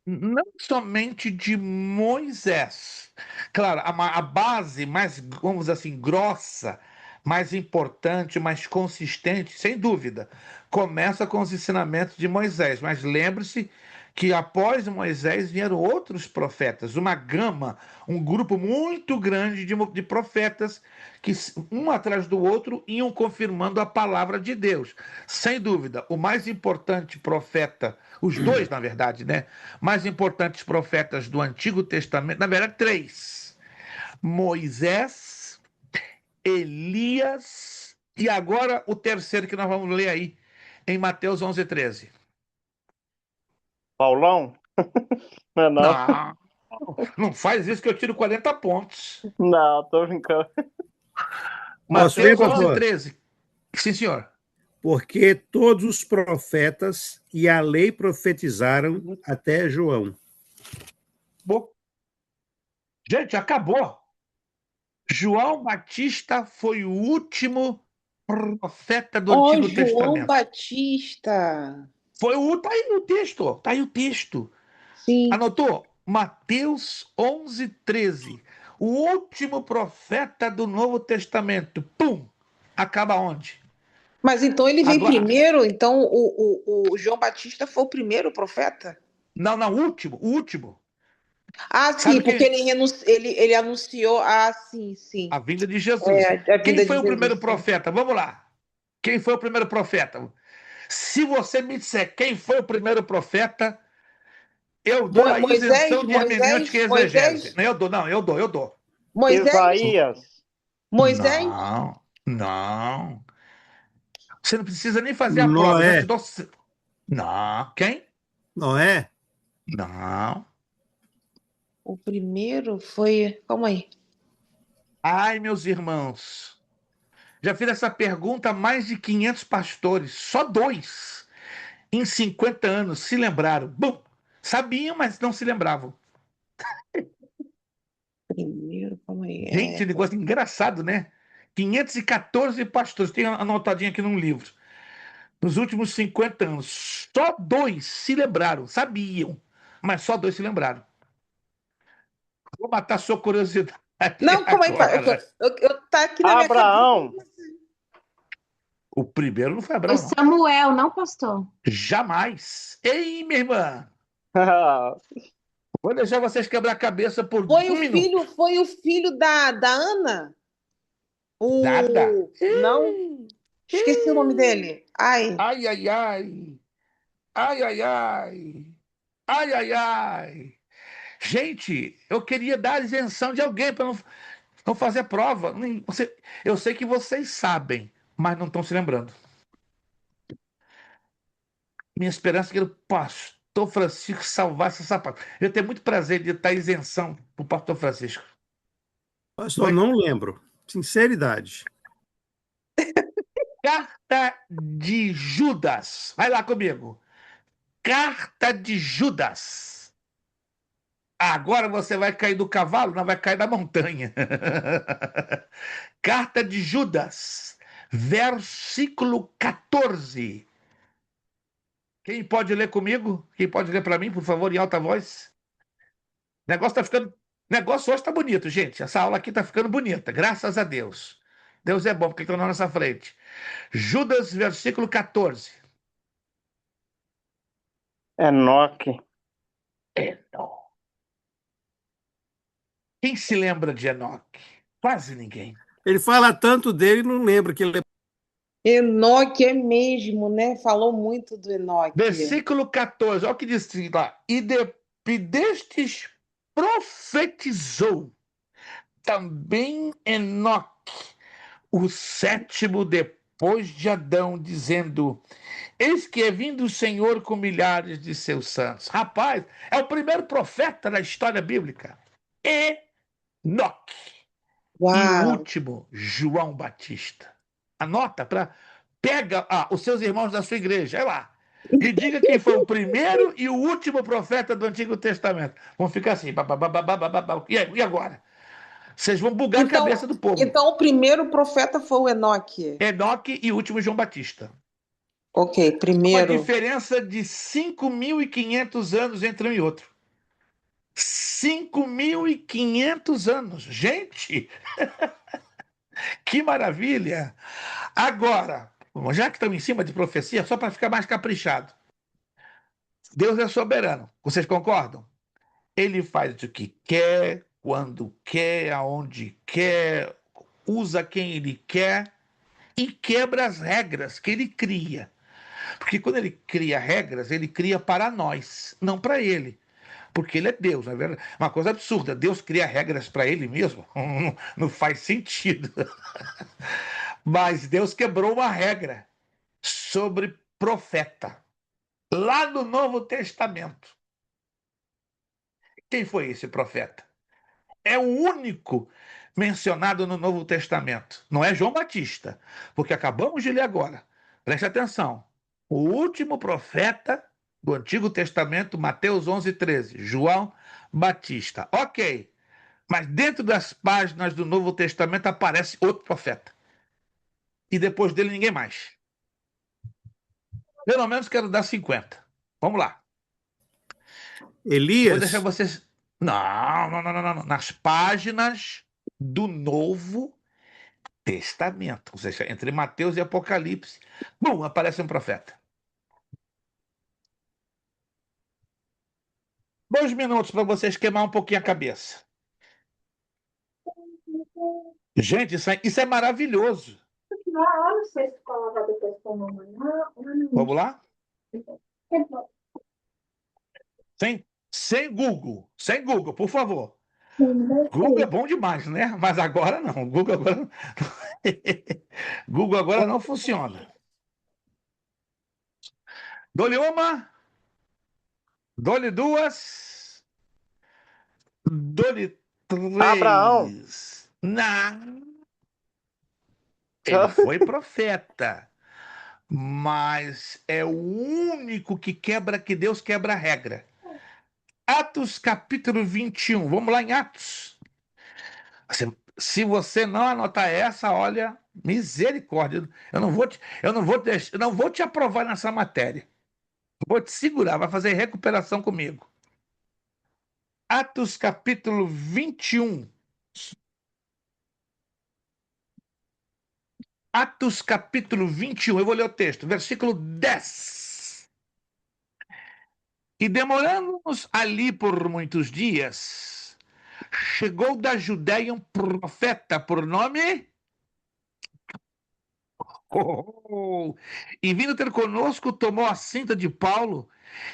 Speaker 1: Não somente de Moisés. Claro, a base mais, vamos dizer assim, grossa, mais importante, mais consistente, sem dúvida, começa com os ensinamentos de Moisés. Mas lembre-se que após Moisés vieram outros profetas, uma gama, um grupo muito grande de profetas que, um atrás do outro, iam confirmando a palavra de Deus. Sem dúvida, o mais importante profeta, os dois, na verdade, né? Mais importantes profetas do Antigo Testamento, na verdade, três: Moisés, Elias e agora o terceiro que nós vamos ler aí, em Mateus 11, 13.
Speaker 2: Paulão? Não, não,
Speaker 1: Não, não faz isso que eu tiro 40 pontos.
Speaker 2: não, tô brincando.
Speaker 4: Posso ler,
Speaker 1: Mateus 11,
Speaker 4: pastor?
Speaker 1: 13. Sim, senhor.
Speaker 4: Porque todos os profetas e a lei profetizaram até João.
Speaker 1: Bom, gente, acabou. João Batista foi o último profeta do
Speaker 3: Ó,
Speaker 1: Antigo
Speaker 3: João
Speaker 1: Testamento.
Speaker 3: Batista.
Speaker 1: Tá aí o texto, tá aí o texto.
Speaker 3: Sim.
Speaker 1: Anotou? Mateus 11, 13. O último profeta do Novo Testamento. Pum! Acaba onde?
Speaker 3: Mas então ele vem
Speaker 1: Agora,
Speaker 3: primeiro? Então o João Batista foi o primeiro profeta?
Speaker 1: não, não, o último, o último.
Speaker 3: Ah, sim,
Speaker 1: Sabe
Speaker 3: porque
Speaker 1: quem?
Speaker 3: ele anunciou. Ah, sim, sim.
Speaker 1: A vinda de Jesus.
Speaker 3: É, a
Speaker 1: Quem
Speaker 3: vinda
Speaker 1: foi
Speaker 3: de
Speaker 1: o primeiro
Speaker 3: Jesus, sim.
Speaker 1: profeta? Vamos lá. Quem foi o primeiro profeta? Se você me disser quem foi o primeiro profeta, eu dou a
Speaker 3: Moisés,
Speaker 1: isenção de hermenêutica e
Speaker 3: Moisés,
Speaker 1: exegese.
Speaker 3: Moisés,
Speaker 1: Não, eu dou.
Speaker 3: Moisés,
Speaker 2: Isaías.
Speaker 3: Moisés.
Speaker 1: Não, não. Você não precisa nem fazer a prova, eu já te
Speaker 4: Noé.
Speaker 1: dou. Não. Quem?
Speaker 4: Noé?
Speaker 1: Não.
Speaker 3: O primeiro foi. Calma aí.
Speaker 1: Ai, meus irmãos. Já fiz essa pergunta a mais de 500 pastores. Só dois, em 50 anos, se lembraram. Bom, sabiam, mas não se lembravam.
Speaker 3: Primeiro, calma aí.
Speaker 1: Gente, negócio engraçado, né? 514 pastores. Tem anotadinho aqui num livro. Nos últimos 50 anos, só 2 se lembraram, sabiam, mas só 2 se lembraram. Vou matar sua curiosidade
Speaker 3: Não, como é que
Speaker 1: agora.
Speaker 3: tá aqui na minha
Speaker 2: Abraão.
Speaker 3: cabeça.
Speaker 1: O primeiro não foi
Speaker 5: Foi
Speaker 1: Abraão, não.
Speaker 5: Samuel, não pastor?
Speaker 1: Jamais. Ei, minha irmã, vou deixar vocês quebrar a cabeça por
Speaker 3: Foi
Speaker 1: um
Speaker 3: o
Speaker 1: minuto.
Speaker 3: filho, foi o filho da Ana?
Speaker 1: Nada.
Speaker 3: Não? Esqueci o nome dele. Ai.
Speaker 1: Ai, ai, ai. Ai, ai, ai. Ai, ai, ai. Gente, eu queria dar isenção de alguém para não fazer prova. Eu sei que vocês sabem, mas não estão se lembrando. Minha esperança é que o pastor Francisco salvasse essa parte. Eu tenho muito prazer de dar isenção para o pastor Francisco.
Speaker 4: Pastor, não lembro. Sinceridade.
Speaker 1: Carta de Judas. Vai lá comigo. Carta de Judas. Agora você vai cair do cavalo, não vai cair da montanha. Carta de Judas, versículo 14. Quem pode ler comigo? Quem pode ler para mim, por favor, em alta voz? O negócio tá ficando. O negócio hoje está bonito, gente. Essa aula aqui está ficando bonita, graças a Deus. Deus é bom, porque estão na nossa frente. Judas, versículo 14.
Speaker 2: Enoque.
Speaker 1: Enoque. Quem se lembra de Enoque? Quase ninguém.
Speaker 4: Ele fala tanto dele, não lembra que ele é.
Speaker 3: Enoque é mesmo, né? Falou muito do Enoque.
Speaker 1: Versículo 14, olha o que diz lá. E destes profetizou também Enoque, o sétimo depois de Adão, dizendo: eis que é vindo o Senhor com milhares de seus santos. Rapaz, é o primeiro profeta da história bíblica. Enoque.
Speaker 3: Uau.
Speaker 1: E o último, João Batista. Anota, pega os seus irmãos da sua igreja, vai lá. E diga quem foi o primeiro e o último profeta do Antigo Testamento. Vão ficar assim, e agora? Vocês vão bugar a cabeça do povo.
Speaker 3: Então o primeiro profeta foi o Enoque.
Speaker 1: Enoque e o último João Batista.
Speaker 3: Ok, primeiro.
Speaker 1: Uma diferença de 5.500 anos entre um e outro. 5.500 anos. Gente, que maravilha! Agora, já que estamos em cima de profecia, só para ficar mais caprichado. Deus é soberano. Vocês concordam? Ele faz o que quer, quando quer, aonde quer, usa quem ele quer e quebra as regras que ele cria. Porque quando ele cria regras, ele cria para nós, não para ele. Porque ele é Deus, não é verdade? Uma coisa absurda. Deus cria regras para ele mesmo. Não faz sentido. Mas Deus quebrou uma regra sobre profeta. Lá no Novo Testamento. Quem foi esse profeta? É o único mencionado no Novo Testamento. Não é João Batista, porque acabamos de ler agora. Preste atenção. O último profeta do Antigo Testamento, Mateus 11:13, João Batista. Ok, mas dentro das páginas do Novo Testamento aparece outro profeta. E depois dele ninguém mais. Pelo menos quero dar 50. Vamos lá.
Speaker 4: Elias.
Speaker 1: Vou deixar vocês. Não. Nas páginas do Novo Testamento. Ou seja, entre Mateus e Apocalipse. Bum, aparece um profeta. 2 minutos para vocês queimar um pouquinho a cabeça. Gente, isso é maravilhoso. Vamos lá? Sem Google. Sem Google, por favor. Google é bom demais, né? Mas agora não. Google agora não funciona. Dou-lhe uma. Dou-lhe duas. Dou-lhe três.
Speaker 2: Abraão.
Speaker 1: Não. Ele foi profeta. Mas é o único que Deus quebra a regra. Atos capítulo 21. Vamos lá em Atos. Se você não anotar essa, olha, Misericórdia. Eu não vou te aprovar nessa matéria. Vou te segurar, vai fazer recuperação comigo. Atos capítulo 21. Atos capítulo 21, eu vou ler o texto, versículo 10. E demorando-nos ali por muitos dias, chegou da Judéia um profeta por nome. E vindo ter conosco, tomou a cinta de Paulo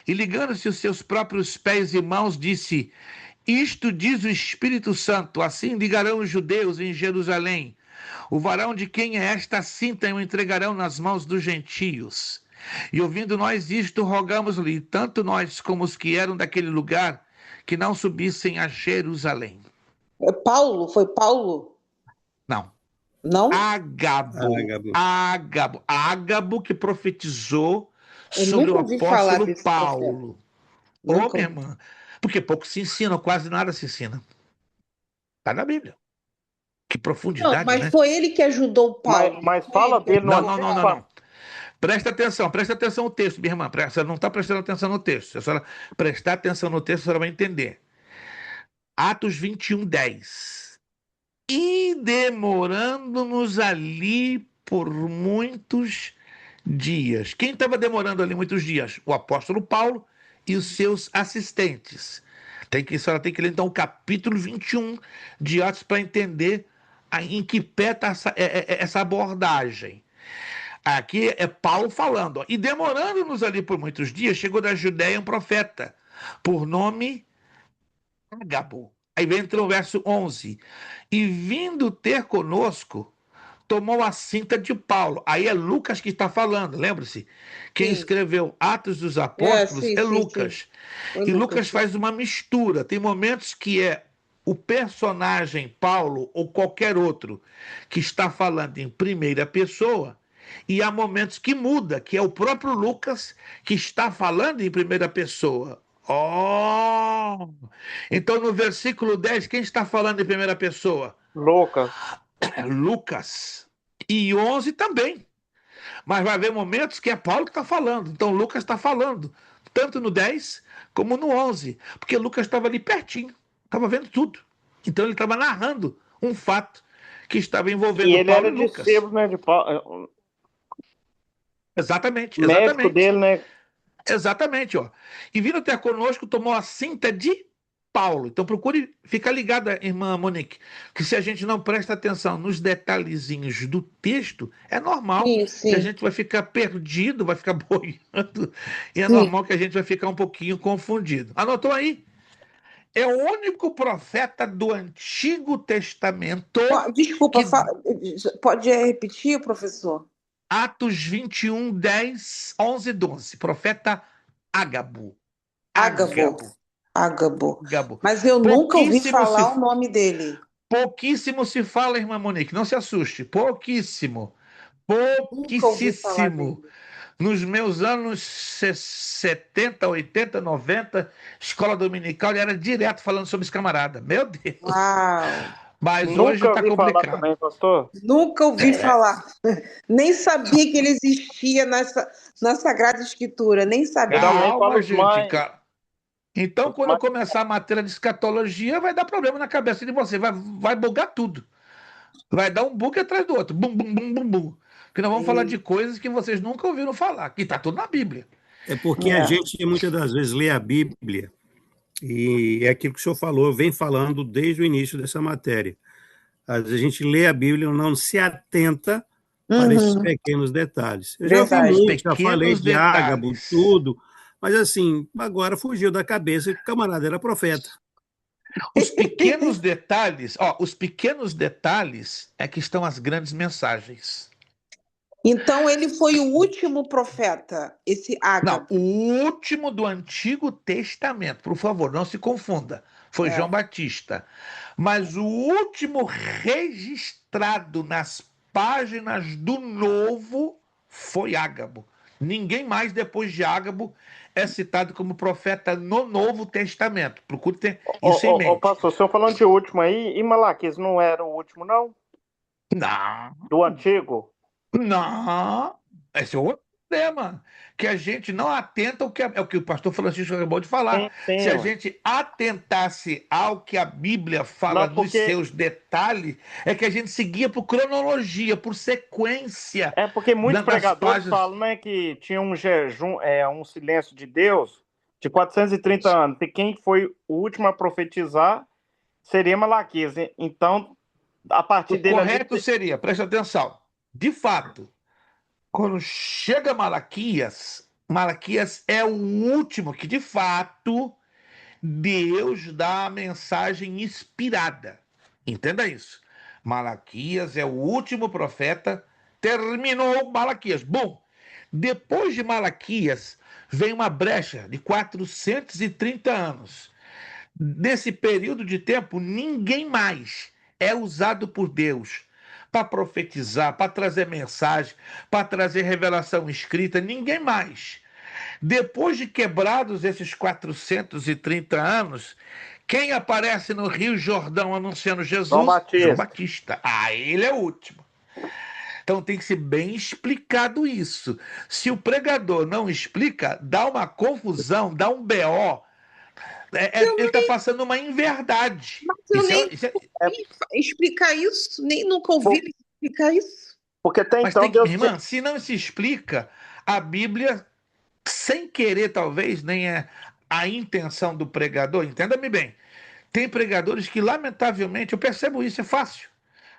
Speaker 1: e, ligando-se os seus próprios pés e mãos, disse: Isto diz o Espírito Santo, assim ligarão os judeus em Jerusalém. O varão de quem é esta cinta o entregarão nas mãos dos gentios. E ouvindo nós isto, rogamos-lhe, tanto nós como os que eram daquele lugar, que não subissem a Jerusalém.
Speaker 3: Paulo? Foi Paulo?
Speaker 1: Não.
Speaker 3: Não?
Speaker 1: Ágabo que profetizou
Speaker 3: Eu
Speaker 1: sobre o
Speaker 3: nunca ouvi falar
Speaker 1: apóstolo
Speaker 3: desse
Speaker 1: Paulo. Ô,
Speaker 3: Nunca
Speaker 1: minha
Speaker 3: ouvi.
Speaker 1: irmã, porque pouco se ensina, quase nada se ensina. Está na Bíblia. Que
Speaker 3: Não,
Speaker 1: profundidade,
Speaker 3: mas
Speaker 1: né?
Speaker 3: foi ele que ajudou Paulo.
Speaker 2: Mas
Speaker 3: Foi
Speaker 2: fala
Speaker 3: ele que
Speaker 2: dele no
Speaker 3: ajudou Paulo.
Speaker 1: Não. Presta atenção no texto, minha irmã. Você não está prestando atenção no texto. Se a senhora prestar atenção no texto, a senhora vai entender. Atos 21, 10. E demorando-nos ali por muitos dias. Quem estava demorando ali muitos dias? O apóstolo Paulo e os seus assistentes. A senhora tem que ler então o capítulo 21 de Atos para entender em que pé está essa abordagem. Aqui é Paulo falando. Ó, e demorando-nos ali por muitos dias, chegou da Judéia um profeta, por nome Ágabo. Aí entra o verso 11. E vindo ter conosco, tomou a cinta de Paulo. Aí é Lucas que está falando, lembre-se. Quem
Speaker 3: Sim.
Speaker 1: escreveu Atos dos Apóstolos
Speaker 3: sim,
Speaker 1: é
Speaker 3: sim,
Speaker 1: Lucas.
Speaker 3: Foi
Speaker 1: E
Speaker 3: Lucas.
Speaker 1: Lucas faz uma mistura. Tem momentos que é o personagem Paulo ou qualquer outro que está falando em primeira pessoa, e há momentos que muda, que é o próprio Lucas que está falando em primeira pessoa. Oh! Então no versículo 10, quem está falando em primeira pessoa?
Speaker 2: Lucas.
Speaker 1: Lucas. E 11 também. Mas vai haver momentos que é Paulo que está falando. Então Lucas está falando, tanto no 10 como no 11. Porque Lucas estava ali pertinho, estava vendo tudo. Então ele estava narrando um fato que estava
Speaker 2: E
Speaker 1: envolvendo
Speaker 2: ele
Speaker 1: Paulo
Speaker 2: era
Speaker 1: e Lucas.
Speaker 2: discípulo, né, de Paulo,
Speaker 1: Exatamente,
Speaker 2: médico
Speaker 1: exatamente.
Speaker 2: dele, né?
Speaker 1: Exatamente, ó. E vindo até conosco, tomou a cinta de Paulo. Então procure ficar ligada, irmã Monique, que se a gente não presta atenção nos detalhezinhos do texto, é normal
Speaker 3: Sim,
Speaker 1: que a
Speaker 3: sim.
Speaker 1: gente vai ficar perdido, vai ficar boiando, e é
Speaker 3: Sim.
Speaker 1: normal que a gente vai ficar um pouquinho confundido. Anotou aí? É o único profeta do Antigo Testamento
Speaker 3: Desculpa,
Speaker 1: que
Speaker 3: pode repetir, professor?
Speaker 1: Atos 21, 10, 11, 12. Profeta Ágabo.
Speaker 3: Ágabo.
Speaker 1: Ágabo.
Speaker 3: Mas eu nunca ouvi
Speaker 1: Pouquíssimo se,
Speaker 3: falar o nome dele.
Speaker 1: pouquíssimo se fala, irmã Monique, não se assuste. Pouquíssimo.
Speaker 3: Nunca ouvi falar
Speaker 1: Pouquíssimo.
Speaker 3: dele.
Speaker 1: Nos meus anos 70, 80, 90, escola dominical, ele era direto falando sobre esse camarada. Meu Deus.
Speaker 3: Uau!
Speaker 1: Mas hoje
Speaker 2: Nunca
Speaker 1: está
Speaker 2: ouvi falar
Speaker 1: complicado.
Speaker 2: também, pastor.
Speaker 3: Nunca ouvi falar. Nem sabia que ele existia na Sagrada Escritura. Nem sabia.
Speaker 2: Geralmente fala
Speaker 1: Calma,
Speaker 2: os
Speaker 1: gente,
Speaker 2: mais.
Speaker 1: cara. Então, quando eu começar a matéria de escatologia, vai dar problema na cabeça de você, vai bugar tudo. Vai dar um bug atrás do outro. Bum, bum, bum, bum, bum. Porque nós vamos falar de coisas que vocês nunca ouviram falar, que está tudo na Bíblia.
Speaker 4: É porque a gente muitas das vezes lê a Bíblia, e é aquilo que o senhor falou, vem falando desde o início dessa matéria. Às vezes a gente lê a Bíblia e não se atenta para esses pequenos detalhes. Eu já ouvi
Speaker 3: Verdade.
Speaker 4: muito, já falei
Speaker 1: Pequenos
Speaker 4: de Ágabo,
Speaker 1: detalhes.
Speaker 4: tudo, mas assim, agora fugiu da cabeça que o camarada era profeta.
Speaker 1: Os pequenos detalhes, os pequenos detalhes é que estão as grandes mensagens.
Speaker 3: Então ele foi o último profeta, esse
Speaker 1: Não,
Speaker 3: Ágabo.
Speaker 1: o último do Antigo Testamento, por favor, não se confunda, foi João Batista. Mas o último registrado nas páginas do Novo foi Ágabo. Ninguém mais depois de Ágabo é citado como profeta no Novo Testamento. Procure ter isso em mente.
Speaker 2: Pastor, o senhor falando de último aí, e Malaquias não era o último, não?
Speaker 1: Não,
Speaker 2: do Antigo?
Speaker 1: não. Esse é outro tema. Que a gente não atenta ao que é o que o pastor Francisco acabou de falar.
Speaker 2: Sim, sim,
Speaker 1: Se a
Speaker 2: ué.
Speaker 1: gente atentasse ao que a Bíblia fala
Speaker 2: Não,
Speaker 1: nos
Speaker 2: porque
Speaker 1: seus detalhes, é que a gente seguia por cronologia, por sequência
Speaker 2: muitos
Speaker 1: das
Speaker 2: pregadores
Speaker 1: páginas.
Speaker 2: falam, né, que tinha um jejum, um silêncio de Deus de 430 anos. E quem foi o último a profetizar seria Malaquias. Então, a partir
Speaker 1: O
Speaker 2: dele ali.
Speaker 1: correto seria, presta atenção, de fato, quando chega Malaquias, Malaquias é o último que, de fato, Deus dá a mensagem inspirada. Entenda isso. Malaquias é o último profeta, terminou Malaquias. Bom, depois de Malaquias, vem uma brecha de 430 anos. Nesse período de tempo, ninguém mais é usado por Deus para profetizar, para trazer mensagem, para trazer revelação escrita, ninguém mais. Depois de quebrados esses 430 anos, quem aparece no Rio Jordão anunciando
Speaker 2: João
Speaker 1: Jesus? João
Speaker 2: Batista.
Speaker 1: Batista. Ah, ele é o último. Então tem que ser bem explicado isso. Se o pregador não explica, dá uma confusão, dá um BO.
Speaker 3: Eu
Speaker 1: Ele está passando uma inverdade.
Speaker 3: Mas eu nem
Speaker 2: É
Speaker 3: ouvi explicar isso, nem nunca ouvi
Speaker 2: por-
Speaker 3: ele explicar isso.
Speaker 2: porque até
Speaker 1: Mas
Speaker 2: então
Speaker 1: tem que,
Speaker 2: Deus
Speaker 1: minha irmã, se não se explica, a Bíblia, sem querer, talvez, nem é a intenção do pregador, entenda-me bem. Tem pregadores que, lamentavelmente, eu percebo isso, é fácil.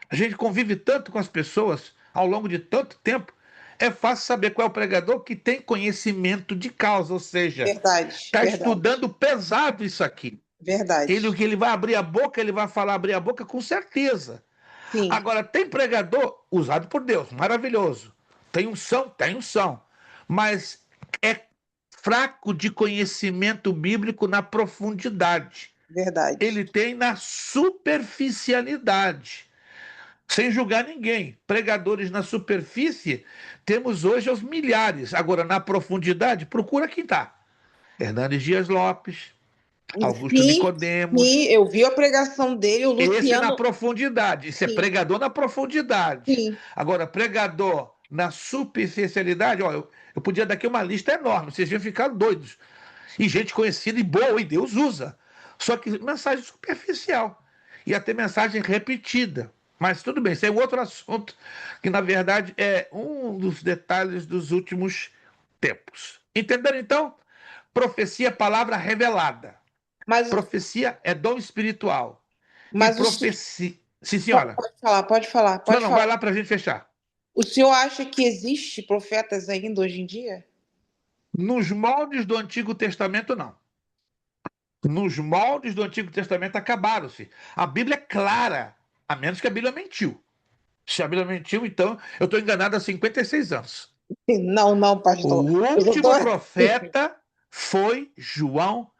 Speaker 1: A gente convive tanto com as pessoas ao longo de tanto tempo, é fácil saber qual é o pregador que tem conhecimento de causa, ou seja,
Speaker 3: Verdade,
Speaker 1: está
Speaker 3: verdade,
Speaker 1: estudando pesado isso aqui. O
Speaker 3: verdade.
Speaker 1: que ele vai abrir a boca, ele vai falar abrir a boca com certeza.
Speaker 3: Sim,
Speaker 1: Agora, tem pregador usado por Deus, maravilhoso. Tem unção, mas é fraco de conhecimento bíblico na profundidade.
Speaker 3: verdade.
Speaker 1: Ele tem na superficialidade, sem julgar ninguém. Pregadores na superfície, temos hoje aos milhares. Agora, na profundidade, procura quem está. Hernandes Dias Lopes, Augusto
Speaker 3: Sim, sim,
Speaker 1: Nicodemos.
Speaker 3: eu vi a pregação dele, o
Speaker 1: Esse na
Speaker 3: Luciano.
Speaker 1: profundidade. Isso é
Speaker 3: Sim,
Speaker 1: pregador na profundidade.
Speaker 3: sim.
Speaker 1: Agora, pregador na superficialidade, ó, eu podia dar aqui uma lista enorme, vocês iam ficar doidos. E gente conhecida e boa, e Deus usa. Só que mensagem superficial. Ia ter mensagem repetida. Mas tudo bem, isso é outro assunto, que na verdade é um dos detalhes dos últimos tempos. Entenderam então? Profecia é palavra revelada.
Speaker 3: Mas,
Speaker 1: Profecia é dom espiritual. E
Speaker 3: mas
Speaker 1: profecia. Sim, senhora.
Speaker 3: pode falar, pode falar,
Speaker 1: Não,
Speaker 3: pode
Speaker 1: não, vai
Speaker 3: falar.
Speaker 1: lá para a gente fechar.
Speaker 3: O senhor acha que existe profetas ainda hoje em dia?
Speaker 1: Nos moldes do Antigo Testamento, não. Nos moldes do Antigo Testamento acabaram-se. A Bíblia é clara, a menos que a Bíblia mentiu. Se a Bíblia mentiu, então eu estou enganado há 56 anos.
Speaker 3: Não, não,
Speaker 1: O
Speaker 3: pastor. Eu já
Speaker 1: último
Speaker 3: tô...
Speaker 1: profeta foi João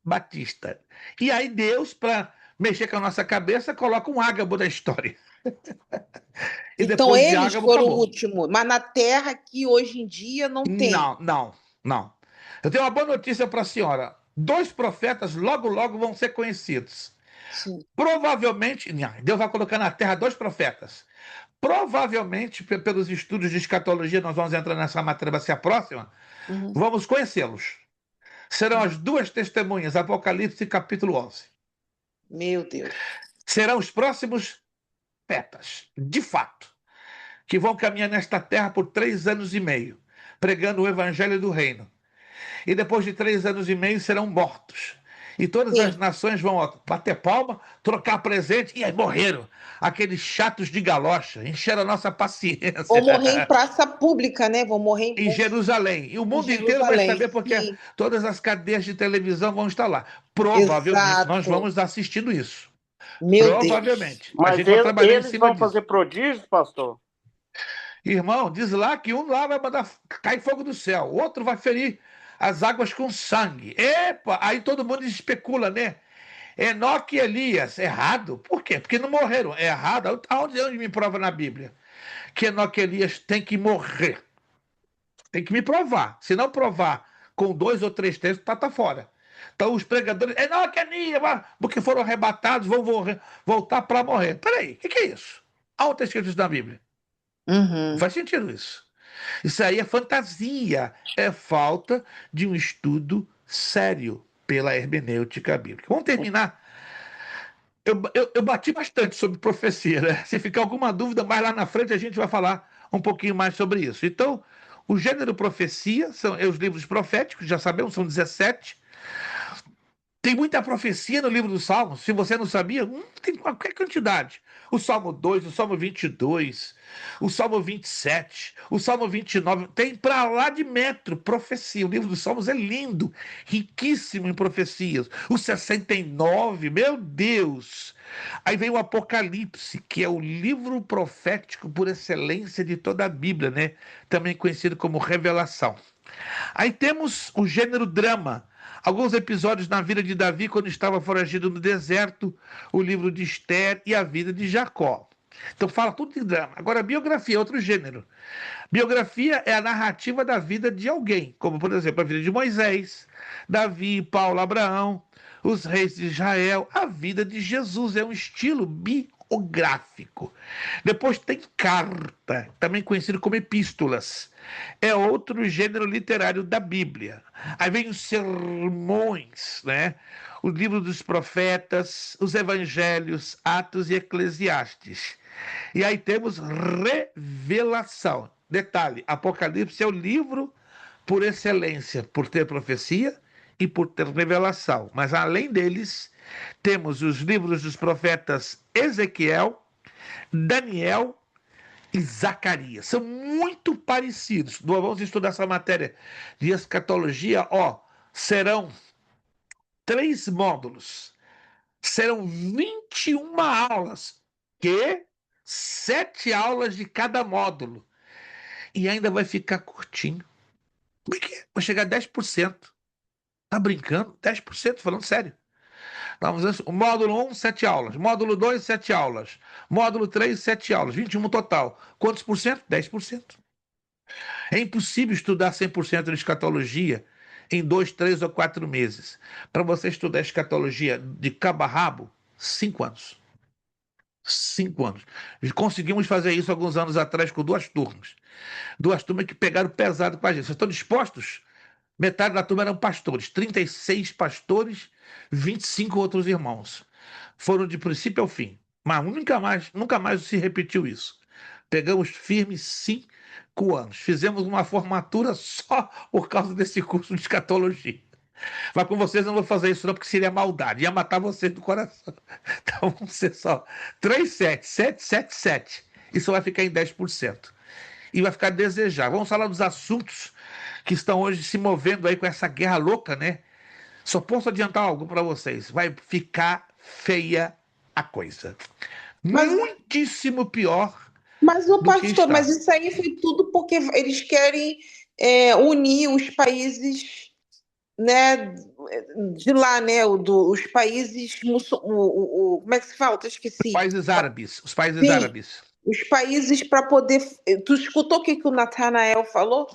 Speaker 1: Batista. E aí Deus, para mexer com a nossa cabeça, coloca um Ágabo na história. E
Speaker 3: Então
Speaker 1: depois de
Speaker 3: eles
Speaker 1: Ágabo,
Speaker 3: foram o
Speaker 1: acabou.
Speaker 3: último, mas na Terra que hoje em dia não tem.
Speaker 1: Não, não, não. Eu tenho uma boa notícia para a senhora. Dois profetas logo, logo vão ser conhecidos.
Speaker 3: Sim.
Speaker 1: Provavelmente, não, Deus vai colocar na terra dois profetas. Provavelmente, pelos estudos de escatologia, nós vamos entrar nessa matéria, vai ser a próxima,
Speaker 3: Uhum.
Speaker 1: vamos conhecê-los. Serão as duas testemunhas, Apocalipse capítulo 11.
Speaker 3: Meu Deus.
Speaker 1: Serão os próximos profetas, de fato, que vão caminhar nesta terra por 3 anos e meio, pregando o evangelho do reino. E depois de 3 anos e meio serão mortos. E todas as
Speaker 3: Sim.
Speaker 1: nações vão bater palma, trocar presente, e aí morreram. Aqueles chatos de galocha, encheram a nossa paciência.
Speaker 3: Vão morrer em praça pública, né? Vão morrer
Speaker 1: Em Jerusalém. E o mundo inteiro vai
Speaker 3: Jerusalém.
Speaker 1: saber porque
Speaker 3: Sim.
Speaker 1: todas as cadeias de televisão vão estar lá. Provavelmente nós
Speaker 3: Exato.
Speaker 1: vamos assistindo isso.
Speaker 3: Meu Deus.
Speaker 1: Provavelmente. A
Speaker 2: Mas
Speaker 1: gente vai trabalhar em
Speaker 2: eles
Speaker 1: cima
Speaker 2: vão
Speaker 1: disso.
Speaker 2: fazer prodígios, pastor?
Speaker 1: Irmão, diz lá que um lá vai mandar cair fogo do céu, o outro vai ferir as águas com sangue. Epa, aí todo mundo especula, né? Enoque e Elias, errado. Por quê? Porque não morreram. É errado. Onde me prova na Bíblia que Enoque e Elias têm que morrer? Tem que me provar. Se não provar com 2 ou 3 textos, tá fora. Então os pregadores, Enoque e Elias, porque foram arrebatados, vão voltar para morrer. Peraí, o que é isso? Aonde está escrito isso na Bíblia? Não faz sentido isso. Isso aí é fantasia, é falta de um estudo sério pela hermenêutica bíblica. Vamos terminar. Eu bati bastante sobre profecia, né? Se ficar alguma dúvida, mais lá na frente a gente vai falar um pouquinho mais sobre isso. Então, o gênero profecia são os livros proféticos, já sabemos, são 17. Tem muita profecia no livro dos Salmos. Se você não sabia, tem qualquer quantidade. O Salmo 2, o Salmo 22, o Salmo 27, o Salmo 29. Tem para lá de metro profecia. O livro dos Salmos é lindo, riquíssimo em profecias. O 69, meu Deus! Aí vem o Apocalipse, que é o livro profético por excelência de toda a Bíblia, né? Também conhecido como Revelação. Aí temos o gênero drama. Alguns episódios na vida de Davi, quando estava foragido no deserto, o livro de Esther e a vida de Jacó. Então fala tudo de drama. Agora, biografia é outro gênero. Biografia é a narrativa da vida de alguém, como, por exemplo, a vida de Moisés, Davi, Paulo, Abraão, os reis de Israel. A vida de Jesus é um estilo biográfico. Depois tem carta, também conhecido como epístolas. É outro gênero literário da Bíblia. Aí vem os sermões, né? O livro dos profetas, os evangelhos, Atos e Eclesiastes. E aí temos revelação. Detalhe, Apocalipse é o livro por excelência, por ter profecia e por ter revelação. Mas além deles, temos os livros dos profetas Ezequiel, Daniel e Zacarias. São muito parecidos. Vamos estudar essa matéria de escatologia. Serão 3 módulos. Serão 21 aulas. Que 7 aulas de cada módulo. E ainda vai ficar curtinho. Por quê? Vai chegar a 10%. Tá brincando? 10%, falando sério. O módulo 1, 7 aulas. Módulo 2, 7 aulas. Módulo 3, 7 aulas. 21 total. Quantos por cento? 10%. É impossível estudar 100% de escatologia em 2, 3 ou 4 meses. Para você estudar escatologia de cabo a rabo, 5 anos. 5 anos. Conseguimos fazer isso alguns anos atrás com 2 turmas. 2 turmas que pegaram pesado com a gente. Vocês estão dispostos? Metade da turma eram pastores, 36 pastores, 25 outros irmãos. Foram de princípio ao fim, mas nunca mais se repetiu isso. Pegamos firme 5 anos, fizemos uma formatura só por causa desse curso de escatologia. Mas com vocês eu não vou fazer isso não, porque seria maldade, ia matar vocês do coração. Então vão ser só 3, 7, 7, 7, 7. Isso vai ficar em 10%. E vai ficar desejável. Vamos falar dos assuntos que estão hoje se movendo aí com essa guerra louca, né? Só posso adiantar algo para vocês. Vai ficar feia a coisa. Muitíssimo pior.
Speaker 3: Mas o
Speaker 1: do que
Speaker 3: pastor,
Speaker 1: está.
Speaker 3: mas isso aí foi tudo porque eles querem unir os países, né, de lá, né, os países como é que se fala? Eu esqueci.
Speaker 1: Países árabes. Os países
Speaker 3: Sim.
Speaker 1: árabes.
Speaker 3: Os países para poder. Tu escutou o que o Natanael falou?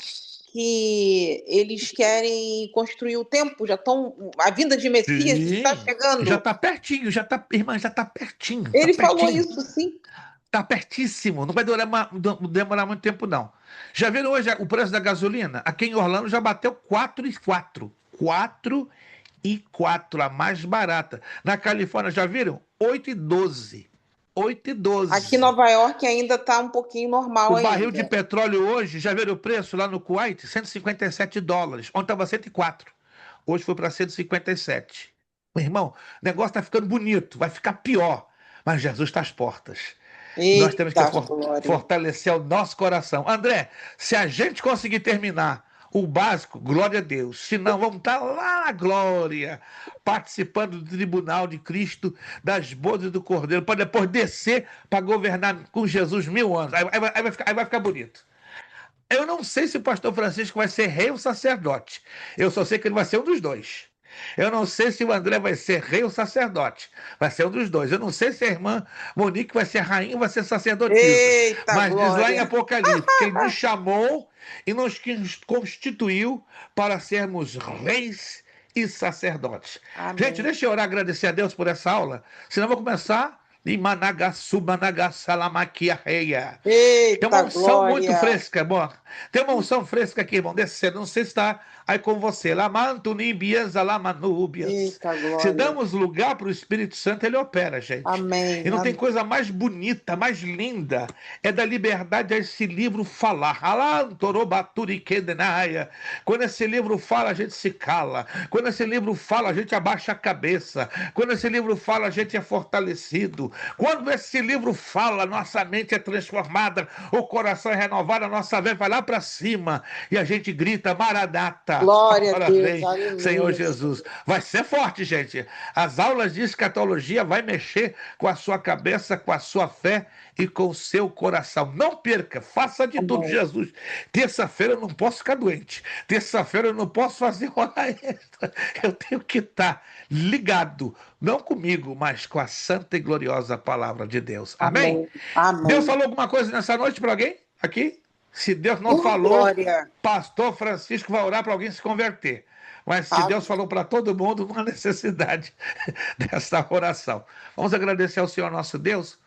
Speaker 3: Que eles querem construir o templo, já estão. A vinda de Messias está chegando.
Speaker 1: Já está pertinho, irmã, já está pertinho.
Speaker 3: Ele
Speaker 1: tá
Speaker 3: falou
Speaker 1: pertinho.
Speaker 3: isso, sim.
Speaker 1: Está pertíssimo, não vai demorar muito tempo, não. Já viram hoje o preço da gasolina? Aqui em Orlando já bateu 4,4. 4,4, a mais barata. Na Califórnia, já viram? 8,12. 8,12.
Speaker 3: Aqui em Nova York ainda está um pouquinho normal ainda.
Speaker 1: O barril de petróleo hoje, já viram o preço lá no Kuwait? $157. Ontem estava 104. Hoje foi para 157. Meu irmão, o negócio está ficando bonito, vai ficar pior. Mas Jesus está às portas.
Speaker 3: Eita,
Speaker 1: nós temos que fortalecer o nosso coração. André, se a gente conseguir terminar o básico, glória a Deus. Se não, vamos estar lá na glória, participando do tribunal de Cristo, das bodas do Cordeiro, para depois descer para governar com Jesus 1000 anos. Aí vai ficar bonito. Eu não sei se o pastor Francisco vai ser rei ou sacerdote. Eu só sei que ele vai ser um dos dois. Eu não sei se o André vai ser rei ou sacerdote. Vai ser um dos dois. Eu não sei se a irmã Monique vai ser rainha ou vai ser sacerdotisa.
Speaker 3: Eita,
Speaker 1: mas
Speaker 3: glória.
Speaker 1: Diz lá em Apocalipse que ele nos chamou e nos constituiu para sermos reis e sacerdotes.
Speaker 3: Amém.
Speaker 1: Gente, deixa eu orar, agradecer a Deus por essa aula. Senão eu vou começar Imanagaçumanagasalamaquiareia. Tem uma
Speaker 3: Eita,
Speaker 1: unção muito
Speaker 3: glória.
Speaker 1: fresca, irmão. Tem uma unção fresca aqui, irmão, descendo. Não sei se está aí com você. Lamantunimbias, alamanúbias.
Speaker 3: Eita,
Speaker 1: Se
Speaker 3: glória.
Speaker 1: damos lugar para o Espírito Santo, ele opera, gente.
Speaker 3: Amém.
Speaker 1: E não tem
Speaker 3: Amém.
Speaker 1: coisa mais bonita, mais linda, é da liberdade a esse livro falar. Alantorobaturiquedenaia. Quando esse livro fala, a gente se cala. Quando esse livro fala, a gente abaixa a cabeça. Quando esse livro fala, a gente é fortalecido. Quando esse livro fala, nossa mente é transformada, o coração é renovado, a nossa fé vai lá para cima e a gente grita: Maranata,
Speaker 3: Glória a
Speaker 1: agora
Speaker 3: Deus.
Speaker 1: vem,
Speaker 3: Aleluia.
Speaker 1: Senhor Jesus. Vai ser forte, gente. As aulas de escatologia vai mexer com a sua cabeça, com a sua fé e com o seu coração. Não perca, faça de tudo,
Speaker 3: Amém.
Speaker 1: Jesus. Terça-feira eu não posso ficar doente. Terça-feira eu não posso fazer hora extra. Eu tenho que estar ligado, não comigo, mas com a santa e gloriosa palavra de Deus. Amém?
Speaker 3: Amém.
Speaker 1: Deus
Speaker 3: Amém.
Speaker 1: falou alguma coisa nessa noite para alguém aqui? Se Deus não
Speaker 3: Oh,
Speaker 1: falou,
Speaker 3: glória.
Speaker 1: pastor Francisco vai orar para alguém se converter. Mas se
Speaker 3: Amém.
Speaker 1: Deus falou para todo mundo, não há necessidade dessa oração. Vamos agradecer ao Senhor nosso Deus.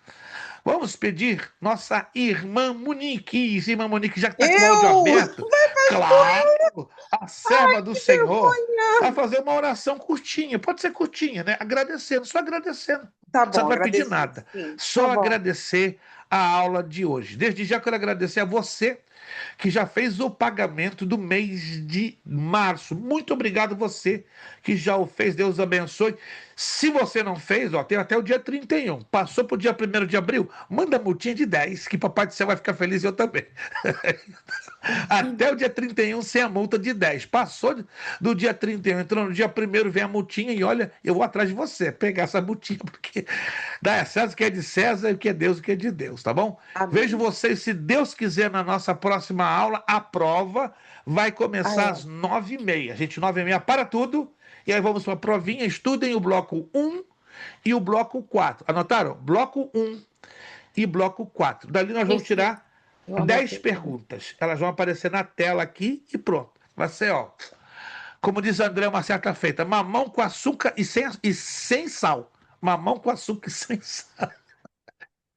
Speaker 1: Vamos pedir nossa irmã Monique. Irmã Monique já está com o áudio
Speaker 3: Eu?
Speaker 1: aberto. Claro, a serva do
Speaker 3: Que
Speaker 1: Senhor
Speaker 3: vergonha.
Speaker 1: vai fazer uma oração curtinha. Pode ser curtinha, né? Agradecendo, só agradecendo.
Speaker 3: Tá
Speaker 1: Você não
Speaker 3: bom,
Speaker 1: vai pedir
Speaker 3: agradecer.
Speaker 1: nada.
Speaker 3: Sim.
Speaker 1: Só
Speaker 3: Tá bom.
Speaker 1: agradecer a aula de hoje. Desde já quero agradecer a você que já fez o pagamento do mês de março. Muito obrigado você que já o fez. Deus abençoe. Se você não fez, ó, tem até o dia 31. Passou para o dia 1º de abril, manda multinha de 10, que Papai do Céu vai ficar feliz e eu também. Até o dia 31 sem a multa de 10. Passou do dia 31, entrou no dia 1º, vem a multinha e olha, eu vou atrás de você, pegar essa multinha, porque dá a César o que é de César e o que é Deus o que é de Deus, tá bom?
Speaker 3: Amém.
Speaker 1: Vejo vocês, se Deus quiser, na nossa próxima aula. A prova vai começar às 9h30. Gente, 9h30 para tudo. E aí vamos para a provinha. Estudem o bloco 1 e o bloco 4. Anotaram? Bloco 1 e bloco 4. Dali nós vamos tirar 10 perguntas. Elas vão aparecer na tela aqui e pronto. Vai ser, ó, como diz André uma certa feita, mamão com açúcar e sem sal. Mamão com açúcar e sem sal.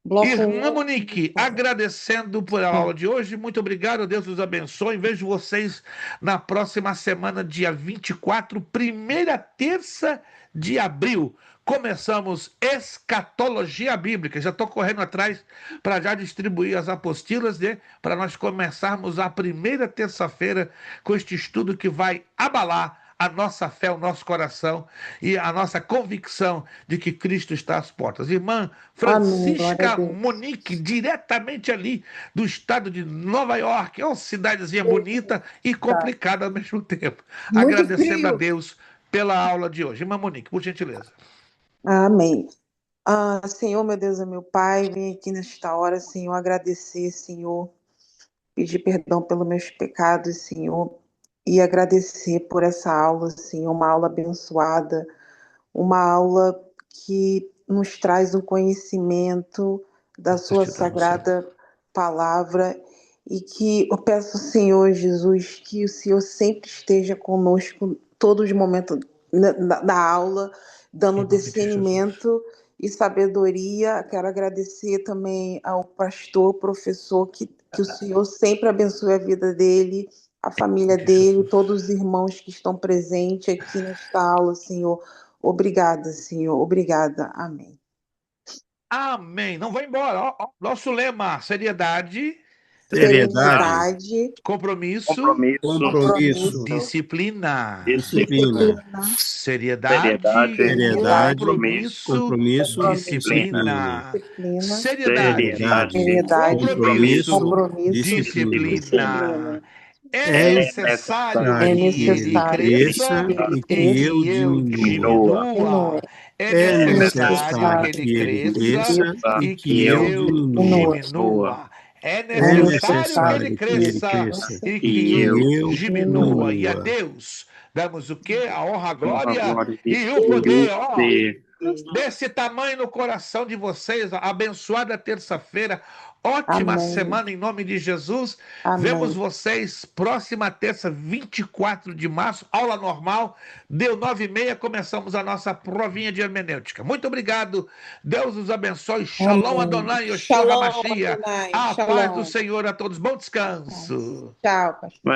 Speaker 3: Bloco
Speaker 1: Irmã
Speaker 3: 1.
Speaker 1: Monique, agradecendo por a aula de hoje, muito obrigado, Deus os abençoe. Vejo vocês na próxima semana, dia 24, primeira terça de abril. Começamos escatologia bíblica. Já estou correndo atrás para já distribuir as apostilas, né, para nós começarmos a primeira terça-feira com este estudo que vai abalar a nossa fé, o nosso coração e a nossa convicção de que Cristo está às portas. Irmã Francisca Monique, diretamente ali do estado de Nova York, é uma cidadezinha bonita e complicada ao mesmo tempo.
Speaker 3: Muito
Speaker 1: Agradecendo
Speaker 3: frio.
Speaker 1: a Deus pela aula de hoje. Irmã Monique, por gentileza.
Speaker 3: Amém. Senhor, meu Deus, é meu Pai, vim aqui nesta hora, Senhor, agradecer, Senhor, pedir perdão pelos meus pecados, Senhor, e agradecer por essa aula, Senhor, uma aula abençoada, uma aula que nos traz um conhecimento da sua sagrada palavra e que eu peço, Senhor Jesus, que o Senhor sempre esteja conosco todos os momentos da aula, dando discernimento e sabedoria. Quero agradecer também ao pastor, professor, que o Senhor sempre abençoe a vida dele, a família dele, todos os irmãos que estão presentes aqui nesta aula, Senhor. Obrigada, Senhor. Obrigada. Amém.
Speaker 1: Amém. Não vai embora. Ó, nosso lema: seriedade, compromisso, disciplina. Seriedade, compromisso, disciplina. Seriedade, compromisso, disciplina. É necessário que ele cresça e que eu diminua. É necessário que ele cresça e que eu diminua. É necessário que ele cresça e que eu diminua. E a Deus damos o quê? A honra, a glória e o poder. desse tamanho no coração de vocês. Abençoada terça-feira, ótima
Speaker 5: Amém.
Speaker 1: semana em nome de Jesus.
Speaker 5: Amém.
Speaker 1: Vemos vocês próxima terça, 24 de março, aula normal. Deu 9h30, começamos a nossa provinha de hermenêutica. Muito obrigado. Deus os abençoe. Shalom
Speaker 5: Amém.
Speaker 1: Adonai, Yoshua
Speaker 5: Shalom,
Speaker 1: HaMashiach.
Speaker 5: Adonai.
Speaker 1: A paz
Speaker 5: Shalom.
Speaker 1: do Senhor a todos. Bom descanso.
Speaker 5: Tchau, pastor.